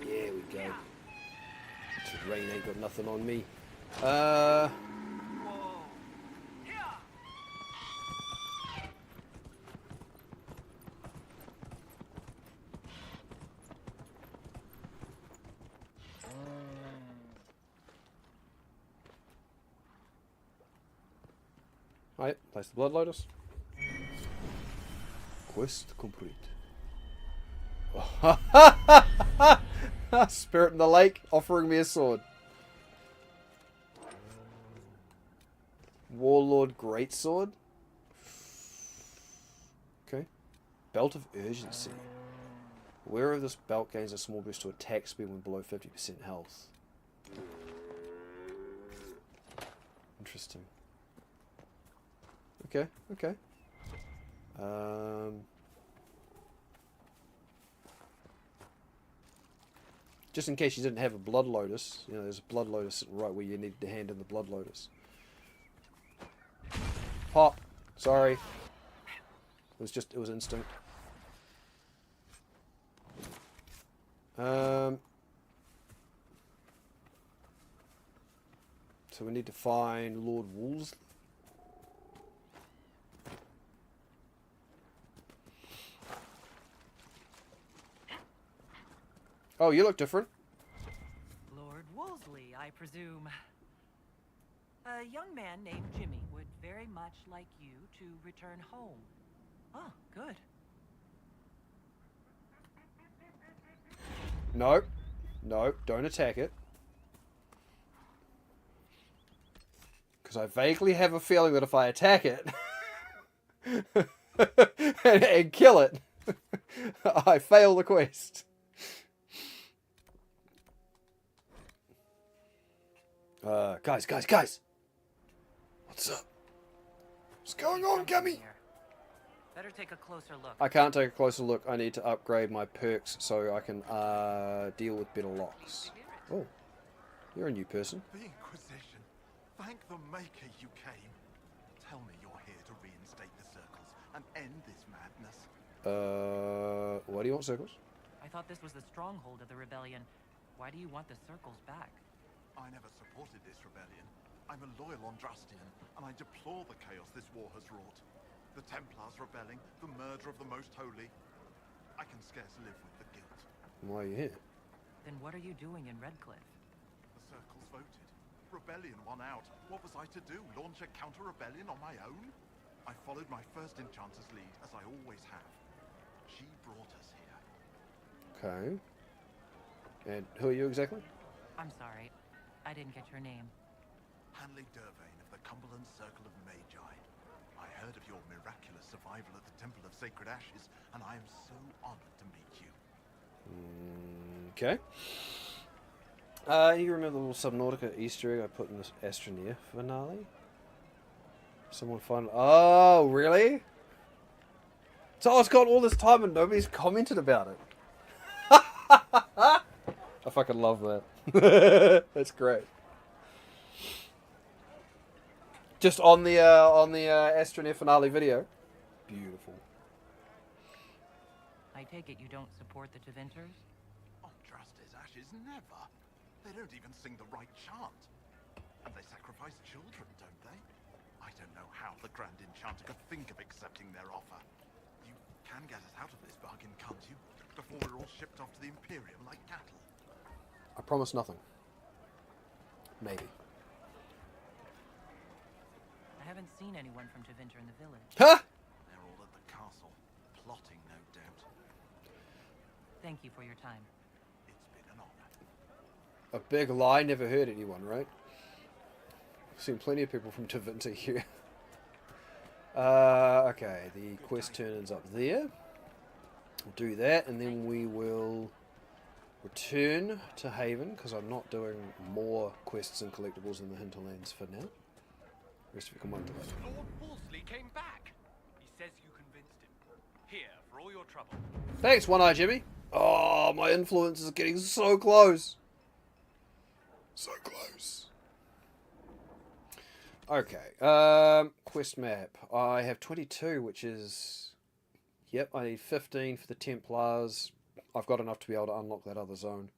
Yeah, we go. The rain ain't got nothing on me. Alright, place the Blood Lotus. Quest complete. Spirit in the lake offering me a sword. Warlord Greatsword. Okay. Belt of Urgency. Wearer of this belt gains a small boost to attack speed when below 50% health. Interesting. Okay. Just in case you didn't have a Blood Lotus, you know, there's a Blood Lotus sitting right where you need to hand in the Blood Lotus. Pop. Sorry. It was instinct. So we need to find Lord Wolseley. Oh, you look different. Lord Wolseley, I presume. A young man named Jimmy would very much like you to return home. Oh, good. No, don't attack it. Because I vaguely have a feeling that if I attack it and kill it, I fail the quest. Guys! What's up? What's going on, Gummy? Better take a closer look. I can't take a closer look. I need to upgrade my perks so I can deal with better locks. Oh, you're a new person. The Inquisition. Thank the Maker you came. Tell me you're here to reinstate the circles and end this madness. Why do you want circles? I thought this was the stronghold of the rebellion. Why do you want the circles back? I never supported this rebellion. I'm a loyal Andrastian, and I deplore the chaos this war has wrought. The Templars rebelling, the murder of the Most Holy. I can scarce live with the guilt. Why are you here? Then what are you doing in Redcliffe? The circles voted. Rebellion won out. What was I to do? Launch a counter-rebellion on my own? I followed my first enchanter's lead, as I always have. She brought us here. Okay. And who are you exactly? I'm sorry. I didn't get your name. Hanley Dervain of the Cumberland Circle of Magi. I heard of your miraculous survival at the Temple of Sacred Ashes, and I am so honored to meet you. Okay. You remember the little Subnautica Easter egg I put in this Astroneer finale? Someone find... Oh, really? So it's got all this time and nobody's commented about it. I fucking love that. That's great. Just on the Astroneer finale video. Beautiful. I take it you don't support the Tevinters? On Drastis ashes, never. They don't even sing the right chant. And they sacrifice children, don't they? I don't know how the Grand Enchanter could think of accepting their offer. You can get us out of this bargain, can't you? Before we're all shipped off to the Imperium like cattle. I promise nothing. Maybe. I haven't seen anyone from Tevinter in the village. Huh? They're all at the castle, plotting, no doubt. Thank you for your time. It's been an honor. A big lie, never hurt anyone, right? I've seen plenty of people from Tevinter here. Okay, the quest turns up there. We'll do that, and then we will return to Haven, because I'm not doing more quests and collectibles in the Hinterlands for now. Rest of you can wonder. Lord Wolseley came back. He says you convinced him. Here, for all your trouble. Thanks, One Eye Jimmy. Oh, my influence is getting so close. So close. Okay, quest map. I have 22, which is... Yep, I need 15 for the Templars. I've got enough to be able to unlock that other zone.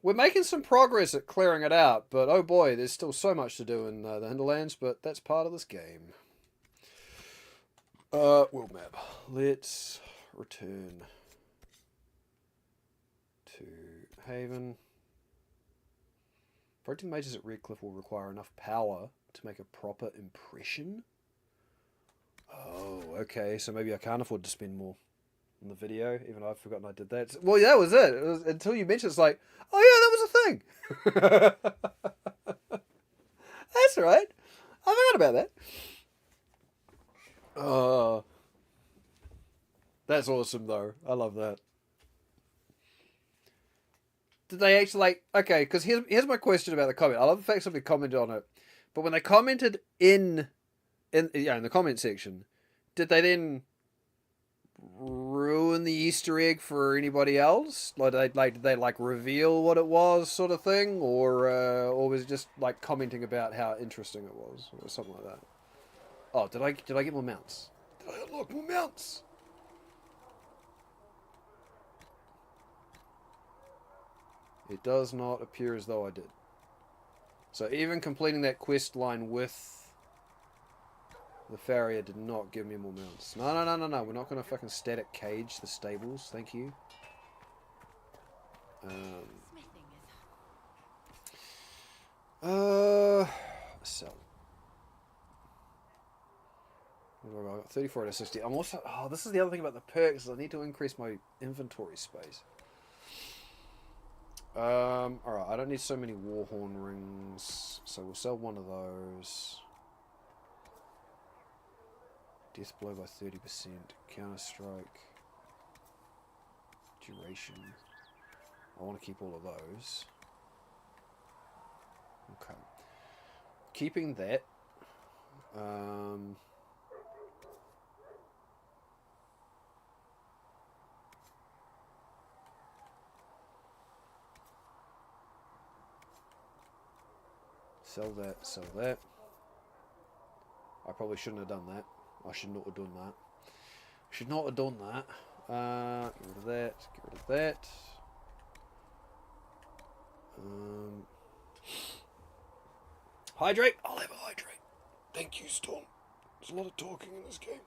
We're making some progress at clearing it out, but oh boy, there's still so much to do in the Hinterlands, but that's part of this game. World map. Let's return to Haven. Protecting mages at Redcliffe will require enough power to make a proper impression. Oh, okay, so maybe I can't afford to spend more in the video, even though I've forgotten I did that. Well, yeah, that was it. It was, until you mentioned, it's like, oh yeah, that was a thing. That's right. I forgot about that. That's awesome, though. I love that. Did they actually, like, okay, because here's my question about the comment. I love the fact somebody commented on it, but when they commented in the comment section, did they then ruin the Easter egg for anybody else? Did they reveal what it was, sort of thing, or was it just like commenting about how interesting it was, or something like that? Oh, did I get more mounts? Did I unlock more mounts? It does not appear as though I did. So even completing that quest line with the farrier did not give me more mounts. No. We're not going to fucking static cage the stables. Thank you. Sell. What have I got? 34 out of 60. I'm also... Oh, this is the other thing about the perks. I need to increase my inventory space. Alright, I don't need so many Warhorn rings, so we'll sell one of those. Death blow by 30%, counter strike, duration. I want to keep all of those. Okay. Keeping that. Sell that, sell that. I probably shouldn't have done that. I should not have done that. Should not have done that. Get rid of that, get rid of that. Hydrate? I'll have a hydrate. Thank you, Storm. There's a lot of talking in this game.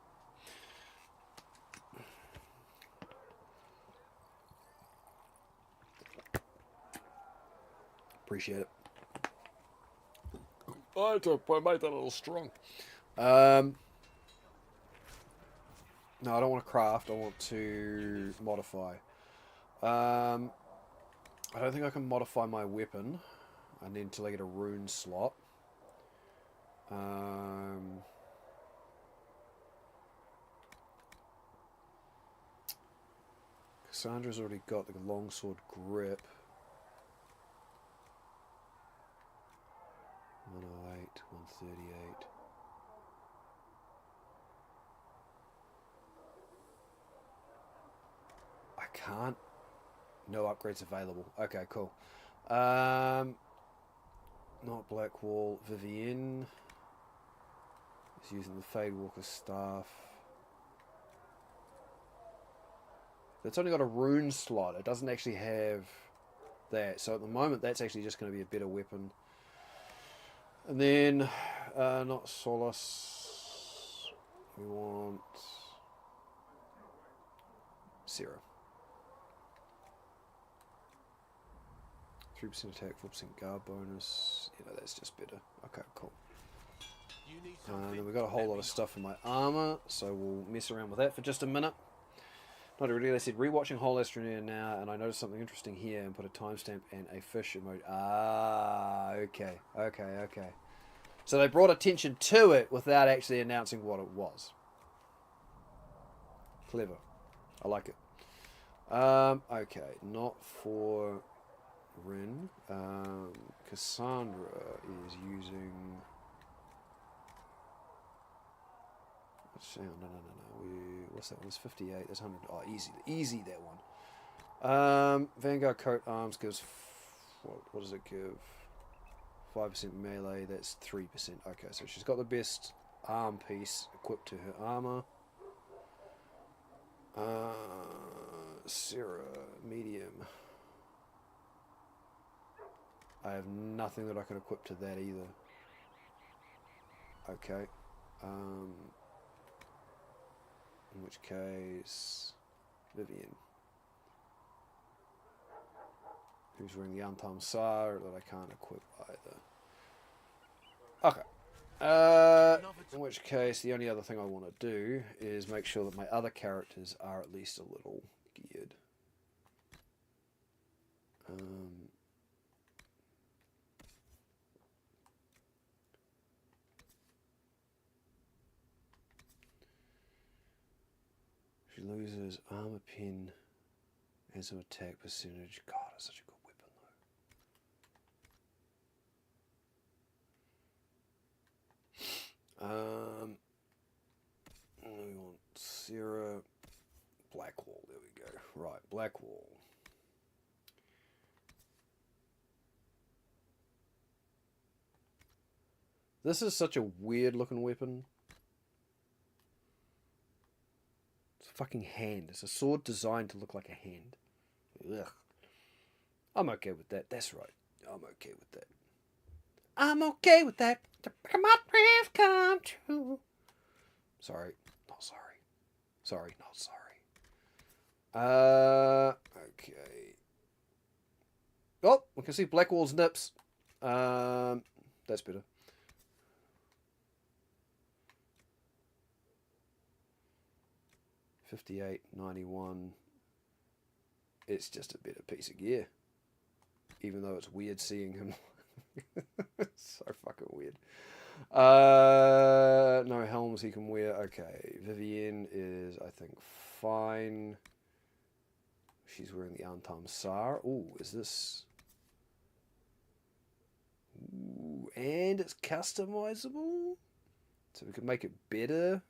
Appreciate it. I had to make that a little strong. No, I don't want to craft. I want to modify. I don't think I can modify my weapon. I need until I get a rune slot. Cassandra's already got the longsword grip. 108, 138. I can't No upgrades available. Okay, cool. Not Blackwall. Vivienne is using the Fade Walker staff. It's only got a rune slot. It doesn't actually have that. So at the moment, that's actually just going to be a better weapon. And then, not Solace. We want Sarah. 3% attack, 4% guard bonus. You know, that's just better. Okay, cool. And then we've got a whole lot of stuff in my armor, so we'll mess around with that for just a minute. Not really, they said, rewatching Whole Astroneer now, and I noticed something interesting here, and put a timestamp and a fish emote. Ah, okay. So they brought attention to it without actually announcing what it was. Clever. I like it. Okay, not for Rin. Cassandra is using... No. What's that one? It's 58. That's 100. Oh, easy that one. Vanguard coat arms gives... What does it give? 5% melee. That's 3%. Okay, so she's got the best arm piece equipped to her armor. Sarah, medium. I have nothing that I can equip to that either. Okay. In which case, Vivienne. Who's wearing the Antam Sar that I can't equip either. Okay. In which case, the only other thing I want to do is make sure that my other characters are at least a little geared. She loses armor pin and some attack percentage. God, that's such a good weapon though. We want Sarah. Blackwall, there we go. Right, Blackwall. This is such a weird looking weapon. It's a fucking hand. It's a sword designed to look like a hand. Ugh. I'm okay with that. That's right. I'm okay with that. I'm okay with that. My dreams come true. Sorry. Not sorry. Sorry, not sorry. Okay. Oh, we can see Blackwall's nips. That's better. $58.91. It's just a better piece of gear. Even though it's weird seeing him. It's so fucking weird. No helms he can wear. Okay. Vivienne is, I think, fine. She's wearing the Antam Sar. Ooh, is this... Ooh, and it's customizable. So we can make it better.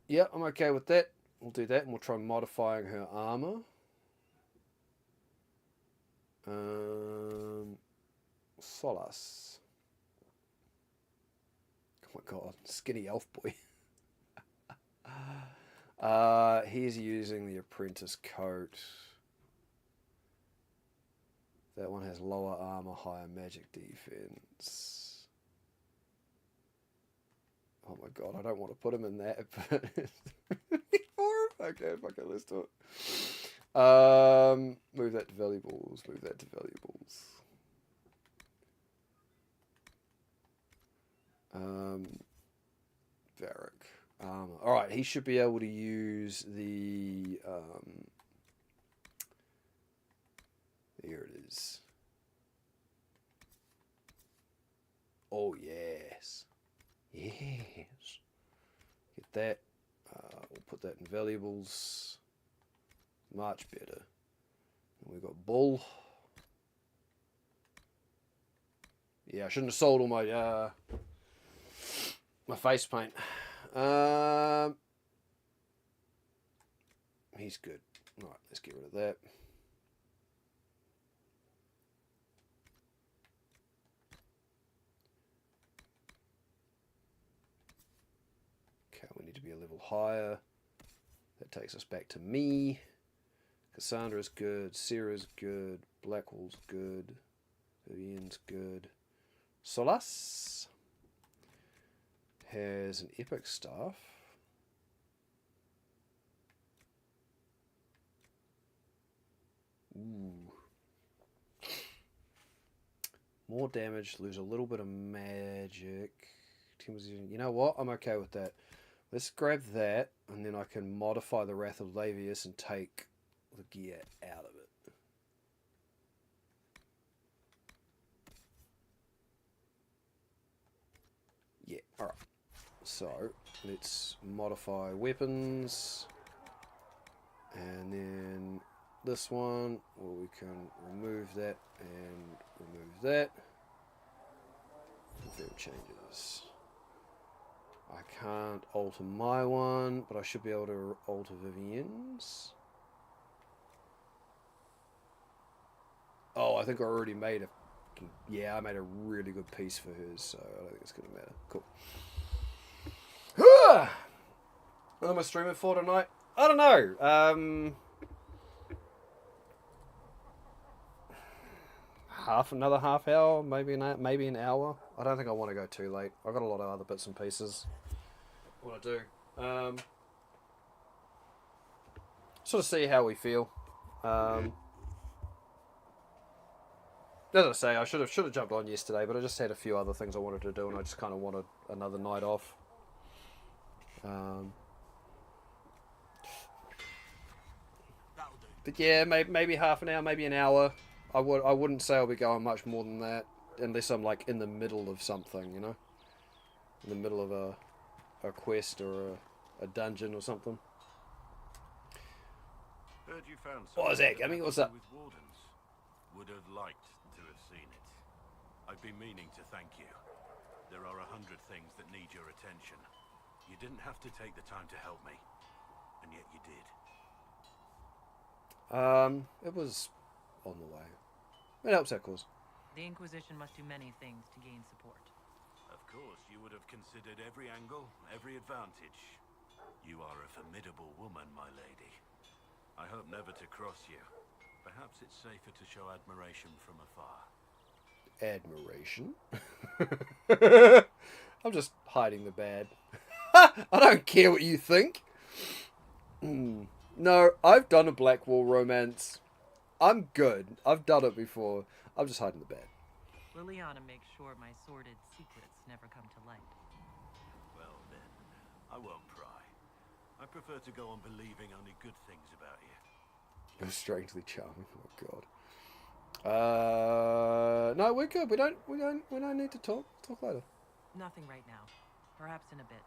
Yeah, I'm okay with that. We'll do that, and we'll try modifying her armor. Solace. Oh my god, skinny elf boy. He's using the apprentice coat. That one has lower armor, higher magic defense. Oh my god, I don't want to put him in that, but... Okay, fuck it, let's do it. Move that to valuables, move that to valuables. Varric, armor. Alright, he should be able to use the... here it is. Oh, yes. Yes. Get that. We'll put that in valuables. Much better. And we've got bull. Yeah, I shouldn't have sold all my my face paint. He's good. Alright, let's get rid of that. Okay, we need to be a level higher. That takes us back to me. Cassandra's good. Sarah's good. Blackwall's good. Vivian's good. Solas has an epic staff. Ooh. More damage, lose a little bit of magic. You know what? I'm okay with that. Let's grab that, and then I can modify the Wrath of Lavius and take the gear out of it. Yeah, alright. So, let's modify weapons. And then this one, well, we can remove that and remove that. Confirm changes. I can't alter my one, but I should be able to alter Vivian's. Oh, I think I already made a... Yeah, I made a really good piece for hers, so I don't think it's going to matter. Cool. What am I streaming for tonight? I don't know. Another half hour, maybe an hour. I don't think I want to go too late. I've got a lot of other bits and pieces I want to do. Sort of see how we feel. As I say, I should have jumped on yesterday, but I just had a few other things I wanted to do, and I just kind of wanted another night off. But yeah, maybe half an hour, maybe an hour. I wouldn't say I'll be going much more than that, unless I'm like in the middle of something, you know, in the middle of a quest or a dungeon or something. Heard you found What is that, Gummy? What's up? With wardens. Would have liked to have seen it. I've been meaning to thank you. There are 100 things that need your attention. You didn't have to take the time to help me, and yet you did. It was on the way. It helps our cause. The Inquisition must do many things to gain support. Of course, you would have considered every angle, every advantage. You are a formidable woman, my lady. I hope never to cross you. Perhaps it's safer to show admiration from afar. Admiration? I'm just hiding the bad. I don't care what you think. No, I've done a Blackwall romance. I'm good. I've done it before. I'm just hiding the bad. Liliana makes sure my sordid secrets never come to light. Well then, I won't pry. I prefer to go on believing only good things about you. You're strangely charming. Oh god. No, we're good. We don't need to talk. Talk later. Nothing right now. Perhaps in a bit.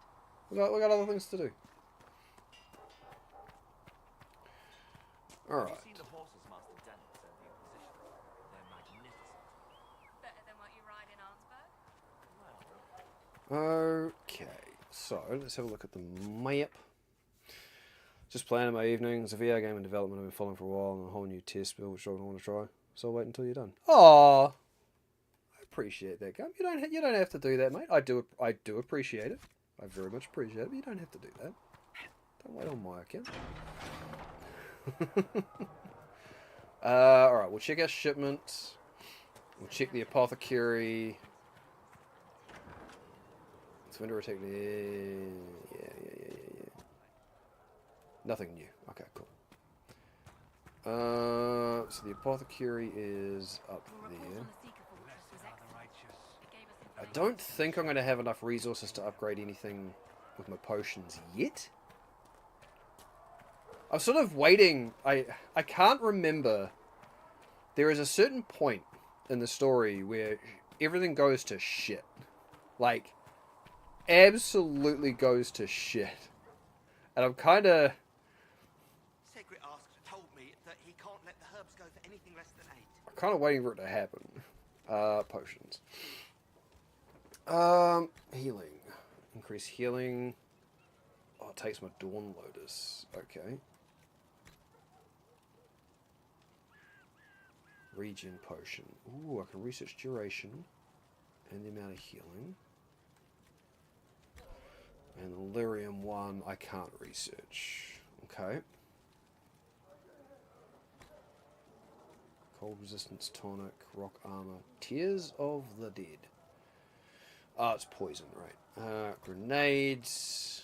We got other things to do. All right. Have you seen the horses Master Daniel sent the Inquisition? They're magnificent. Better than what you ride in Arnsberg? Okay, so let's have a look at the map. Just planning my evening. It's a VR game in development I've been following for a while, and a whole new test build which I want to try. So I'll wait until you're done. Aww, I appreciate that, game. You don't have to do that, mate. I do appreciate it. I very much appreciate it, but you don't have to do that. Don't wait on my account. Alright, we'll check our shipment. We'll check the apothecary. It's winter attack. Yeah. Nothing new. Okay, cool. So the apothecary is up there. I don't think I'm going to have enough resources to upgrade anything with my potions yet. I'm sort of waiting. I can't remember. There is a certain point in the story where everything goes to shit. Like, absolutely goes to shit. And I'm kind of... Sacred Ask told me that he can't let the herbs go for anything less than 8. I'm kind of waiting for it to happen. Potions. Healing. Increase healing. Oh, it takes my Dawn Lotus. Okay. Regen potion. Ooh, I can research duration and the amount of healing. And the lyrium one I can't research. Okay. Cold resistance tonic, rock armor, tears of the dead. Oh, it's poison, right? Grenades.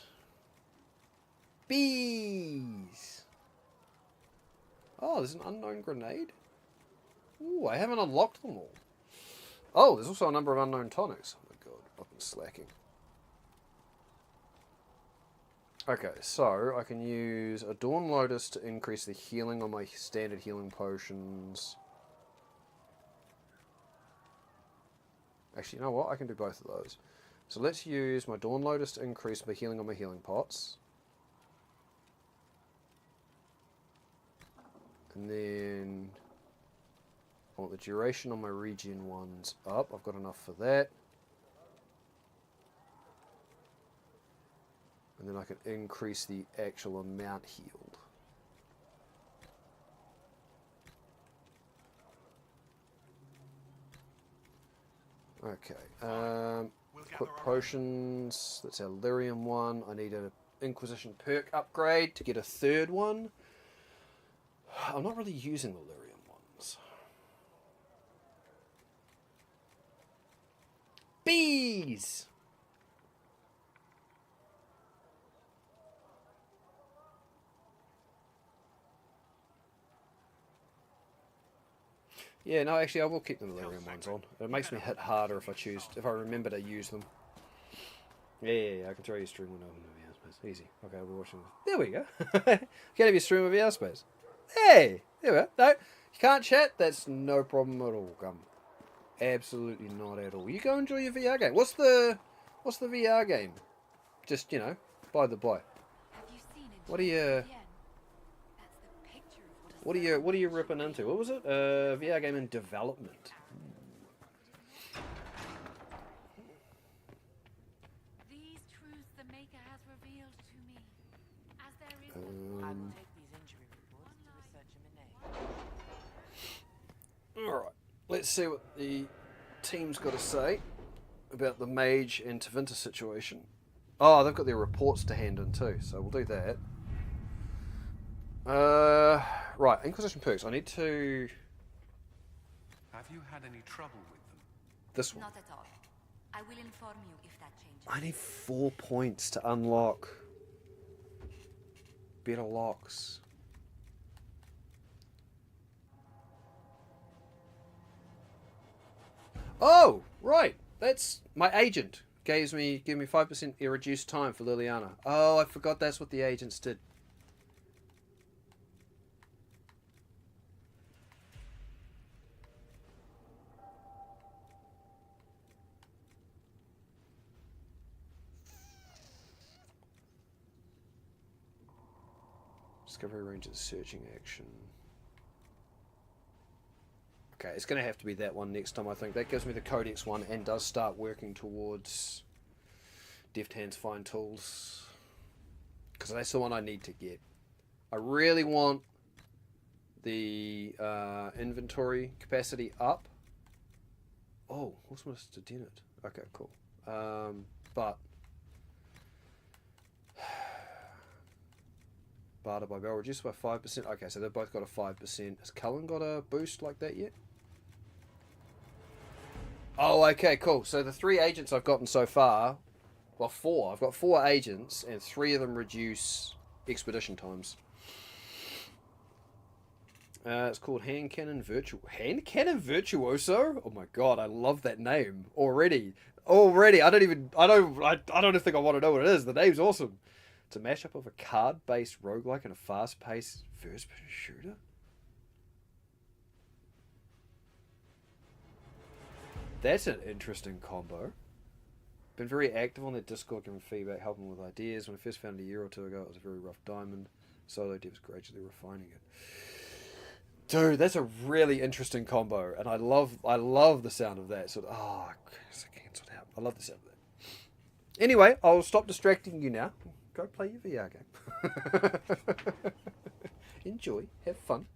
Bees. Oh, there's an unknown grenade. Ooh, I haven't unlocked them all. Oh, there's also a number of unknown tonics. Oh my god, I've been slacking. Okay, so I can use a Dawn Lotus to increase the healing on my standard healing potions. Actually, you know what? I can do both of those. So let's use my Dawn Lotus to increase the healing on my healing pots. And then I want the duration on my regen ones up. I've got enough for that. And then I can increase the actual amount healed. Okay. Quick potions. That's our lyrium one. I need an Inquisition perk upgrade to get a third one. I'm not really using the lyrium ones. Bees! Yeah, no, actually, I will keep the lyrium ones on. It makes me hit harder if I remember to use them. Yeah, I can throw you a stream window in the VR space. Easy. Okay, we're watching this. There we go. Can't have you stream a VR space. Hey! There we go. No, you can't chat? That's no problem at all, Gum. Absolutely not at all. You go enjoy your VR game. What's the VR game? Just, you know, by the by. What are you ripping into? What was it? VR game in development. These truths the Maker has revealed to me, as there is I will take these injury reports to researcher Monet. Alright, let's see what the team's got to say about the mage and Tevinter situation. Oh, they've got their reports to hand in too, so we'll do that. Right, Inquisition perks. I need to... Have you had any trouble with them? This one. Not at all. I will inform you if that changes. I need 4 points to unlock better locks. Oh, right. That's my agent. Give me 5% reduced time for Liliana. Oh, I forgot that's what the agents did. Discovery range is searching action. Okay, it's going to have to be that one next time, I think. That gives me the Codex one and does start working towards Deft Hands Fine Tools. Because that's the one I need to get. I really want the inventory capacity up. Oh, what's my student? Okay, cool. But barter by barrel reduced by 5%. Okay, so they've both got a 5%. Has Cullen got a boost like that yet? Oh, okay, cool. So the 3 agents I've gotten so far, well, 4. I've got 4 agents, and 3 of them reduce expedition times. It's called Hand Cannon Virtuoso. Oh my god, I love that name already. I don't think I want to know what it is. The name's awesome. It's a mashup of a card-based roguelike and a fast-paced first-person shooter. That's an interesting combo. Been very active on their Discord, giving feedback, helping with ideas. When I first found it a year or 2 ago, it was a very rough diamond. Solo devs gradually refining it. Dude, that's a really interesting combo, and I love the sound of that. Sort of, I cancelled out. I love the sound of that. Anyway, I'll stop distracting you now. Go play your VR game. Enjoy. Have fun.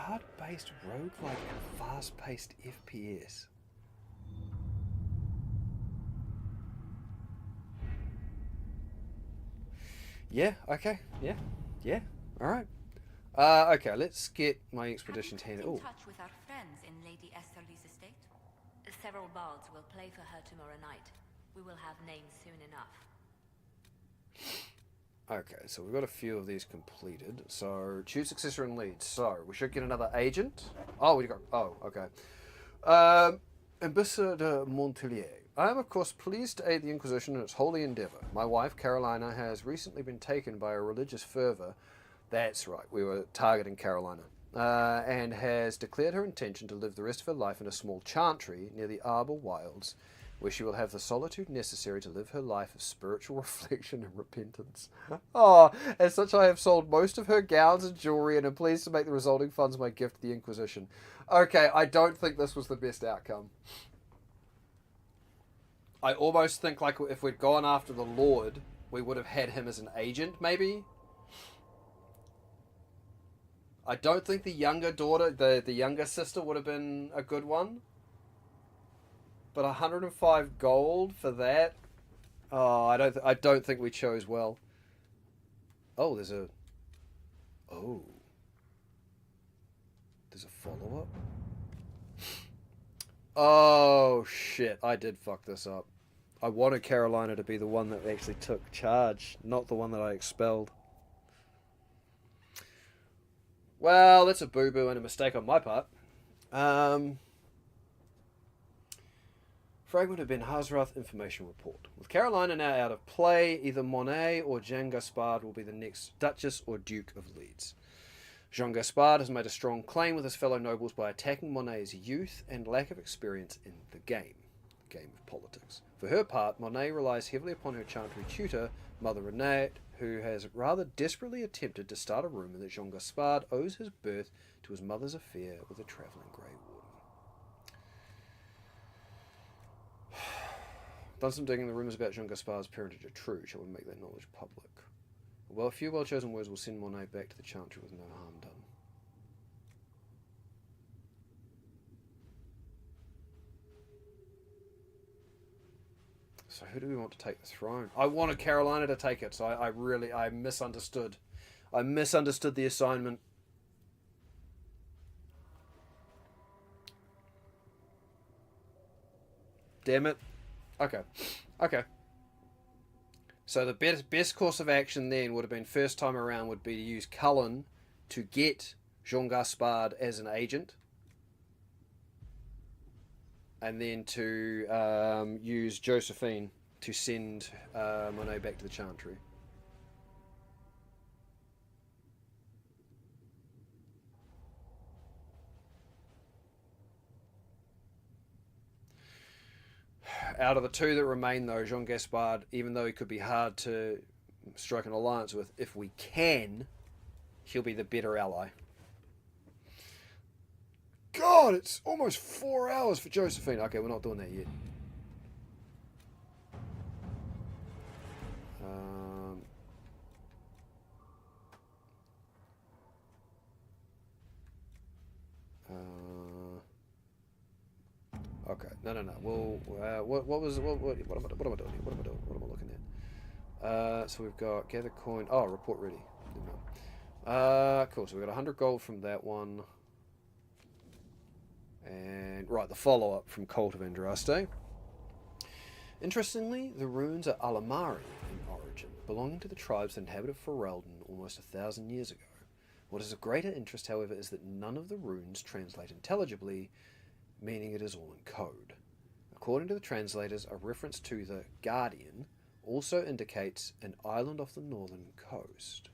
card-based roguelike and fast-paced FPS. Yeah, okay, yeah, alright. Okay, let's get my expedition Have you team. kept in Oh, touch with our friends in Lady Esterly's estate? Several bards will play for her tomorrow night. We will have names soon enough. okay, so we've got a few of these completed. So, choose successor and lead. So, we should get another agent. Oh, we got... Oh, okay. Ambassador Montelier. I am, of course, pleased to aid the Inquisition in its holy endeavour. My wife, Carolina, has recently been taken by a religious fervour. That's right, we were targeting Carolina. And has declared her intention to live the rest of her life in a small chantry near the Arbor Wilds, where she will have the solitude necessary to live her life of spiritual reflection and repentance. Oh, as such I have sold most of her gowns and jewellery and am pleased to make the resulting funds my gift to the Inquisition. Okay, I don't think this was the best outcome. I almost think like if we'd gone after the Lord, we would have had him as an agent, maybe? I don't think the younger daughter, the younger sister would have been a good one. But 105 gold for that? Oh, I don't think we chose well. Oh, there's a... Oh. There's a follow-up? Oh, shit. I did fuck this up. I wanted Carolina to be the one that actually took charge, not the one that I expelled. Well, that's a boo-boo and a mistake on my part. Fragment of Ben Hazrath information report. With Carolina now out of play, either Monet or Jean Gaspard will be the next Duchess or Duke of Leeds. Jean Gaspard has made a strong claim with his fellow nobles by attacking Monet's youth and lack of experience in the game of politics. For her part, Monet relies heavily upon her chantry tutor, Mother Renate, who has rather desperately attempted to start a rumour that Jean Gaspard owes his birth to his mother's affair with a travelling Grey Warden. Done some digging. The rumours about Jean Gaspard's parentage are true. Shall we make that knowledge public? Well, a few well-chosen words will send Monet back to the chantry with no harm done. So who do we want to take the throne? I wanted Carolina to take it, so I misunderstood. I misunderstood the assignment. Damn it. Okay. So the best course of action then would have been, first time around, would be to use Cullen to get Jean Gaspard as an agent. And then to use Josephine to send Monet back to the Chantry. Out of the two that remain, though, Jean Gaspard, even though he could be hard to strike an alliance with, if we can, he'll be the better ally. God, it's almost 4 hours for Josephine. Okay, we're not doing that yet. Okay, no. Well, what am I doing here? What am I looking at? So we've got gather coin. Oh, report ready. Cool. So we got 100 gold from that one. And right, the follow-up from Cult of Andraste. Interestingly, the runes are Alamari in origin, belonging to the tribes that inhabited Ferelden almost 1,000 years ago. What is of greater interest, however, is that none of the runes translate intelligibly, meaning it is all in code. According to the translators, a reference to the Guardian also indicates an island off the northern coast.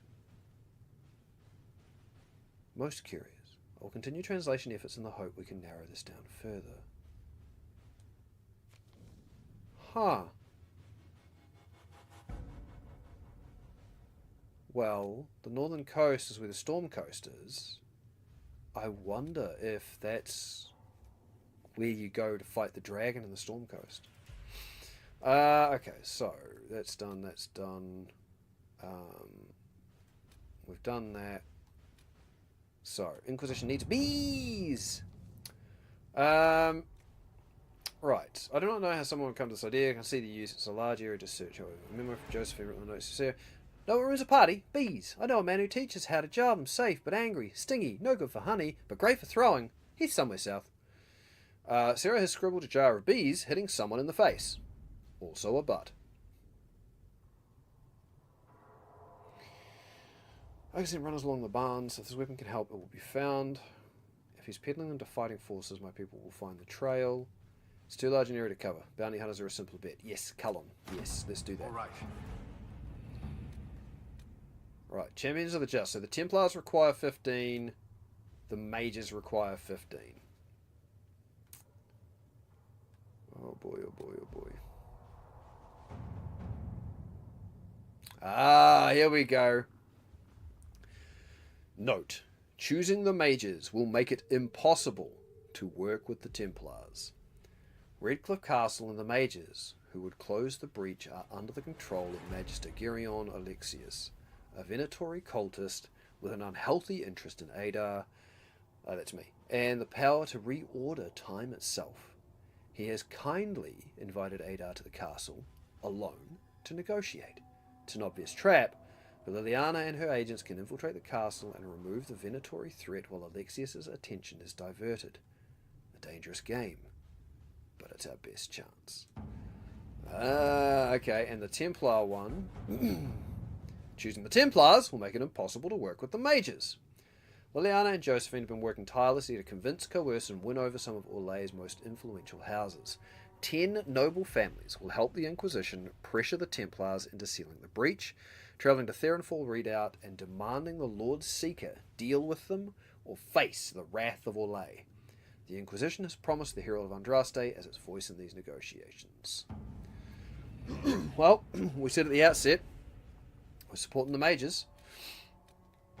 Most curious. I will continue translation efforts in the hope we can narrow this down further. Huh. Well, the northern coast is where the Storm Coast is. I wonder if that's where you go to fight the dragon in the Storm Coast. Okay, so that's done. We've done that. So, Inquisition needs bees! Right. I do not know how someone would come to this idea. I can see the use. It's a large area to search, however. A memo from Josephine written on the notes here. No one ruins a party. Bees. I know a man who teaches how to jar them. Safe, but angry. Stingy. No good for honey, but great for throwing. He's somewhere south. Sarah has scribbled a jar of bees hitting someone in the face. Also a butt. I can see runners along the barns. If this weapon can help, it will be found. If he's peddling them to fighting forces, my people will find the trail. It's too large an area to cover. Bounty hunters are a simpler bet. Yes, Cullen. Yes, let's do that. All right. Right, Champions of the Just. So the Templars require 15. The Mages require 15. Oh boy, oh boy, oh boy. Ah, here we go. Note, choosing the Mages will make it impossible to work with the Templars. Redcliffe Castle and the Mages, who would close the breach, are under the control of Magister Geryon Alexius, a Venatori cultist with an unhealthy interest in Adar, that's me, and the power to reorder time itself. He has kindly invited Adar to the castle, alone, to negotiate. It's an obvious trap, but Liliana and her agents can infiltrate the castle and remove the Venatori threat while Alexius's attention is diverted. A dangerous game, but it's our best chance. Okay, and the Templar one. Choosing the Templars will make it impossible to work with the Mages. Liliana and Josephine have been working tirelessly to convince, coerce, and win over some of Orlay's most influential houses. 10 noble families will help the Inquisition pressure the Templars into sealing the breach, travelling to Theronfall Redoubt and demanding the Lord Seeker deal with them or face the wrath of Orlay. The Inquisition has promised the Herald of Andraste as its voice in these negotiations. Well, we said at the outset, we're supporting the Mages.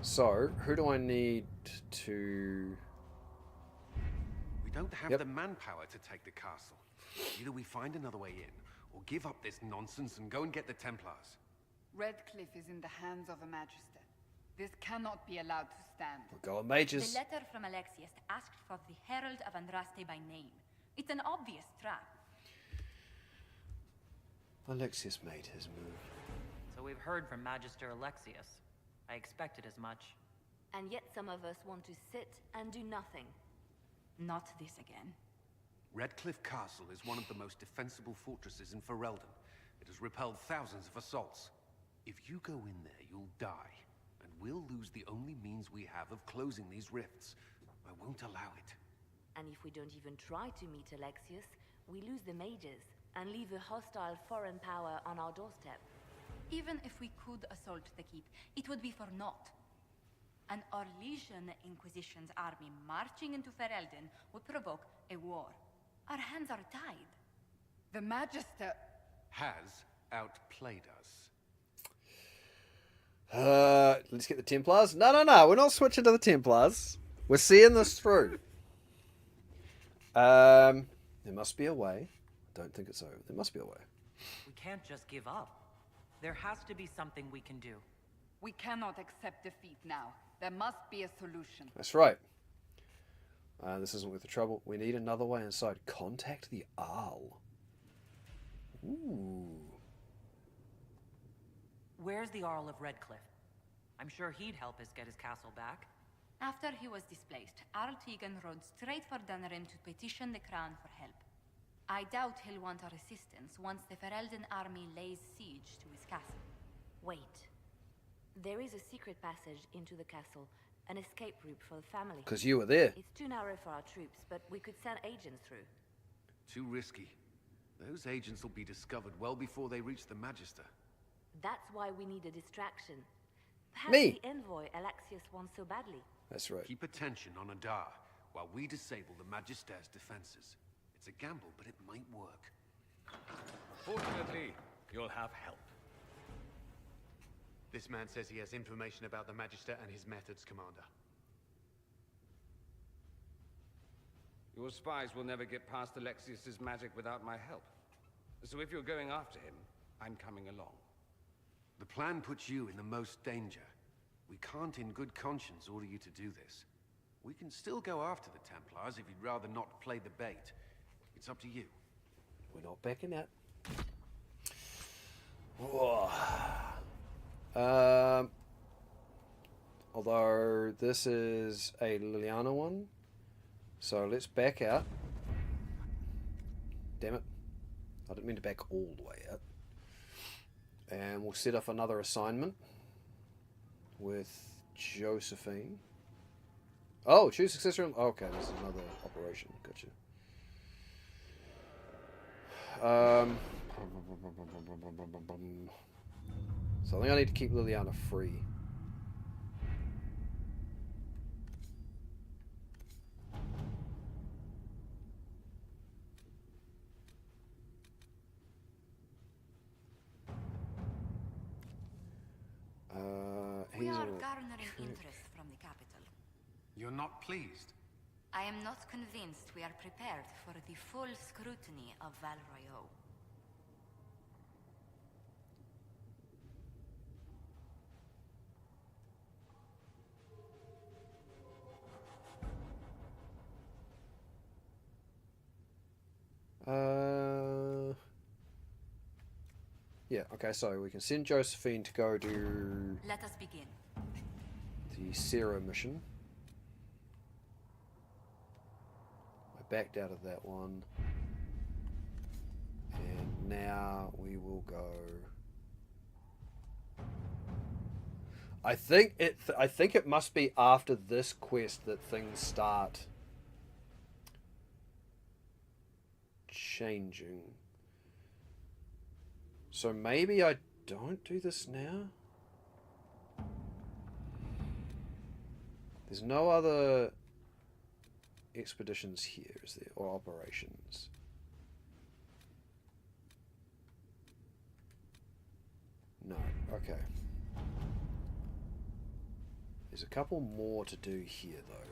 So, who do I need to... We don't have the manpower to take the castle. Either we find another way in, or give up this nonsense and go and get the Templars. Redcliffe is in the hands of a Magister. This cannot be allowed to stand. We'll go on Mages. The letter from Alexius asked for the Herald of Andraste by name. It's an obvious trap. Alexius made his move. So we've heard from Magister Alexius. I expected as much. And yet some of us want to sit and do nothing. Not this again. Redcliffe Castle is one of the most defensible fortresses in Ferelden. It has repelled thousands of assaults. If you go in there, you'll die. And we'll lose the only means we have of closing these rifts. I won't allow it. And if we don't even try to meet Alexius, we lose the Mages and leave a hostile foreign power on our doorstep. Even if we could assault the keep, it would be for naught. An Orlesian Inquisition's army marching into Ferelden would provoke a war. Our hands are tied. The Magister has outplayed us. Let's get the Templars. No, we're not switching to the Templars. We're seeing this through. There must be a way. Don't think it's over. There must be a way. We can't just give up. There has to be something we can do. We cannot accept defeat now. There must be a solution. That's right. This isn't worth the trouble. We need another way inside. Contact the Arl. Ooh. Where's the Arl of Redcliffe? I'm sure he'd help us get his castle back. After he was displaced, Arl Tegan rode straight for Dunnerim to petition the Crown for help. I doubt he'll want our assistance once the Ferelden army lays siege to his castle. Wait. There is a secret passage into the castle, an escape route for the family. Because you were there. It's too narrow for our troops, but we could send agents through. Too risky. Those agents will be discovered well before they reach the Magister. That's why we need a distraction. Perhaps Me. the envoy Alexius wants so badly. That's right. Keep attention on Adar while we disable the Magister's defenses. It's a gamble, but it might work. Fortunately, you'll have help. This man says he has information about the Magister and his methods, Commander. Your spies will never get past Alexius's magic without my help. So if you're going after him, I'm coming along. The plan puts you in the most danger. We can't in good conscience order you to do this. We can still go after the Templars if you'd rather not play the bait. It's up to you. We're not backing out. Whoa. Although this is a Liliana one, so let's back out. Damn it. I didn't mean to back all the way out. And we'll set off another assignment with Josephine. Oh, choose successor. Okay, this is another operation. Gotcha. So I think I need to keep Liliana free. We are garnering interest from the capital. You're not pleased? I am not convinced we are prepared for the full scrutiny of Val Royeaux. Yeah, okay, so we can send Josephine to go do... Let us begin. The Sarah mission. I backed out of that one. And now we will go... I think it must be after this quest that things start changing. So maybe I don't do this now? There's no other expeditions here, is there? Or operations? No. Okay. There's a couple more to do here, though.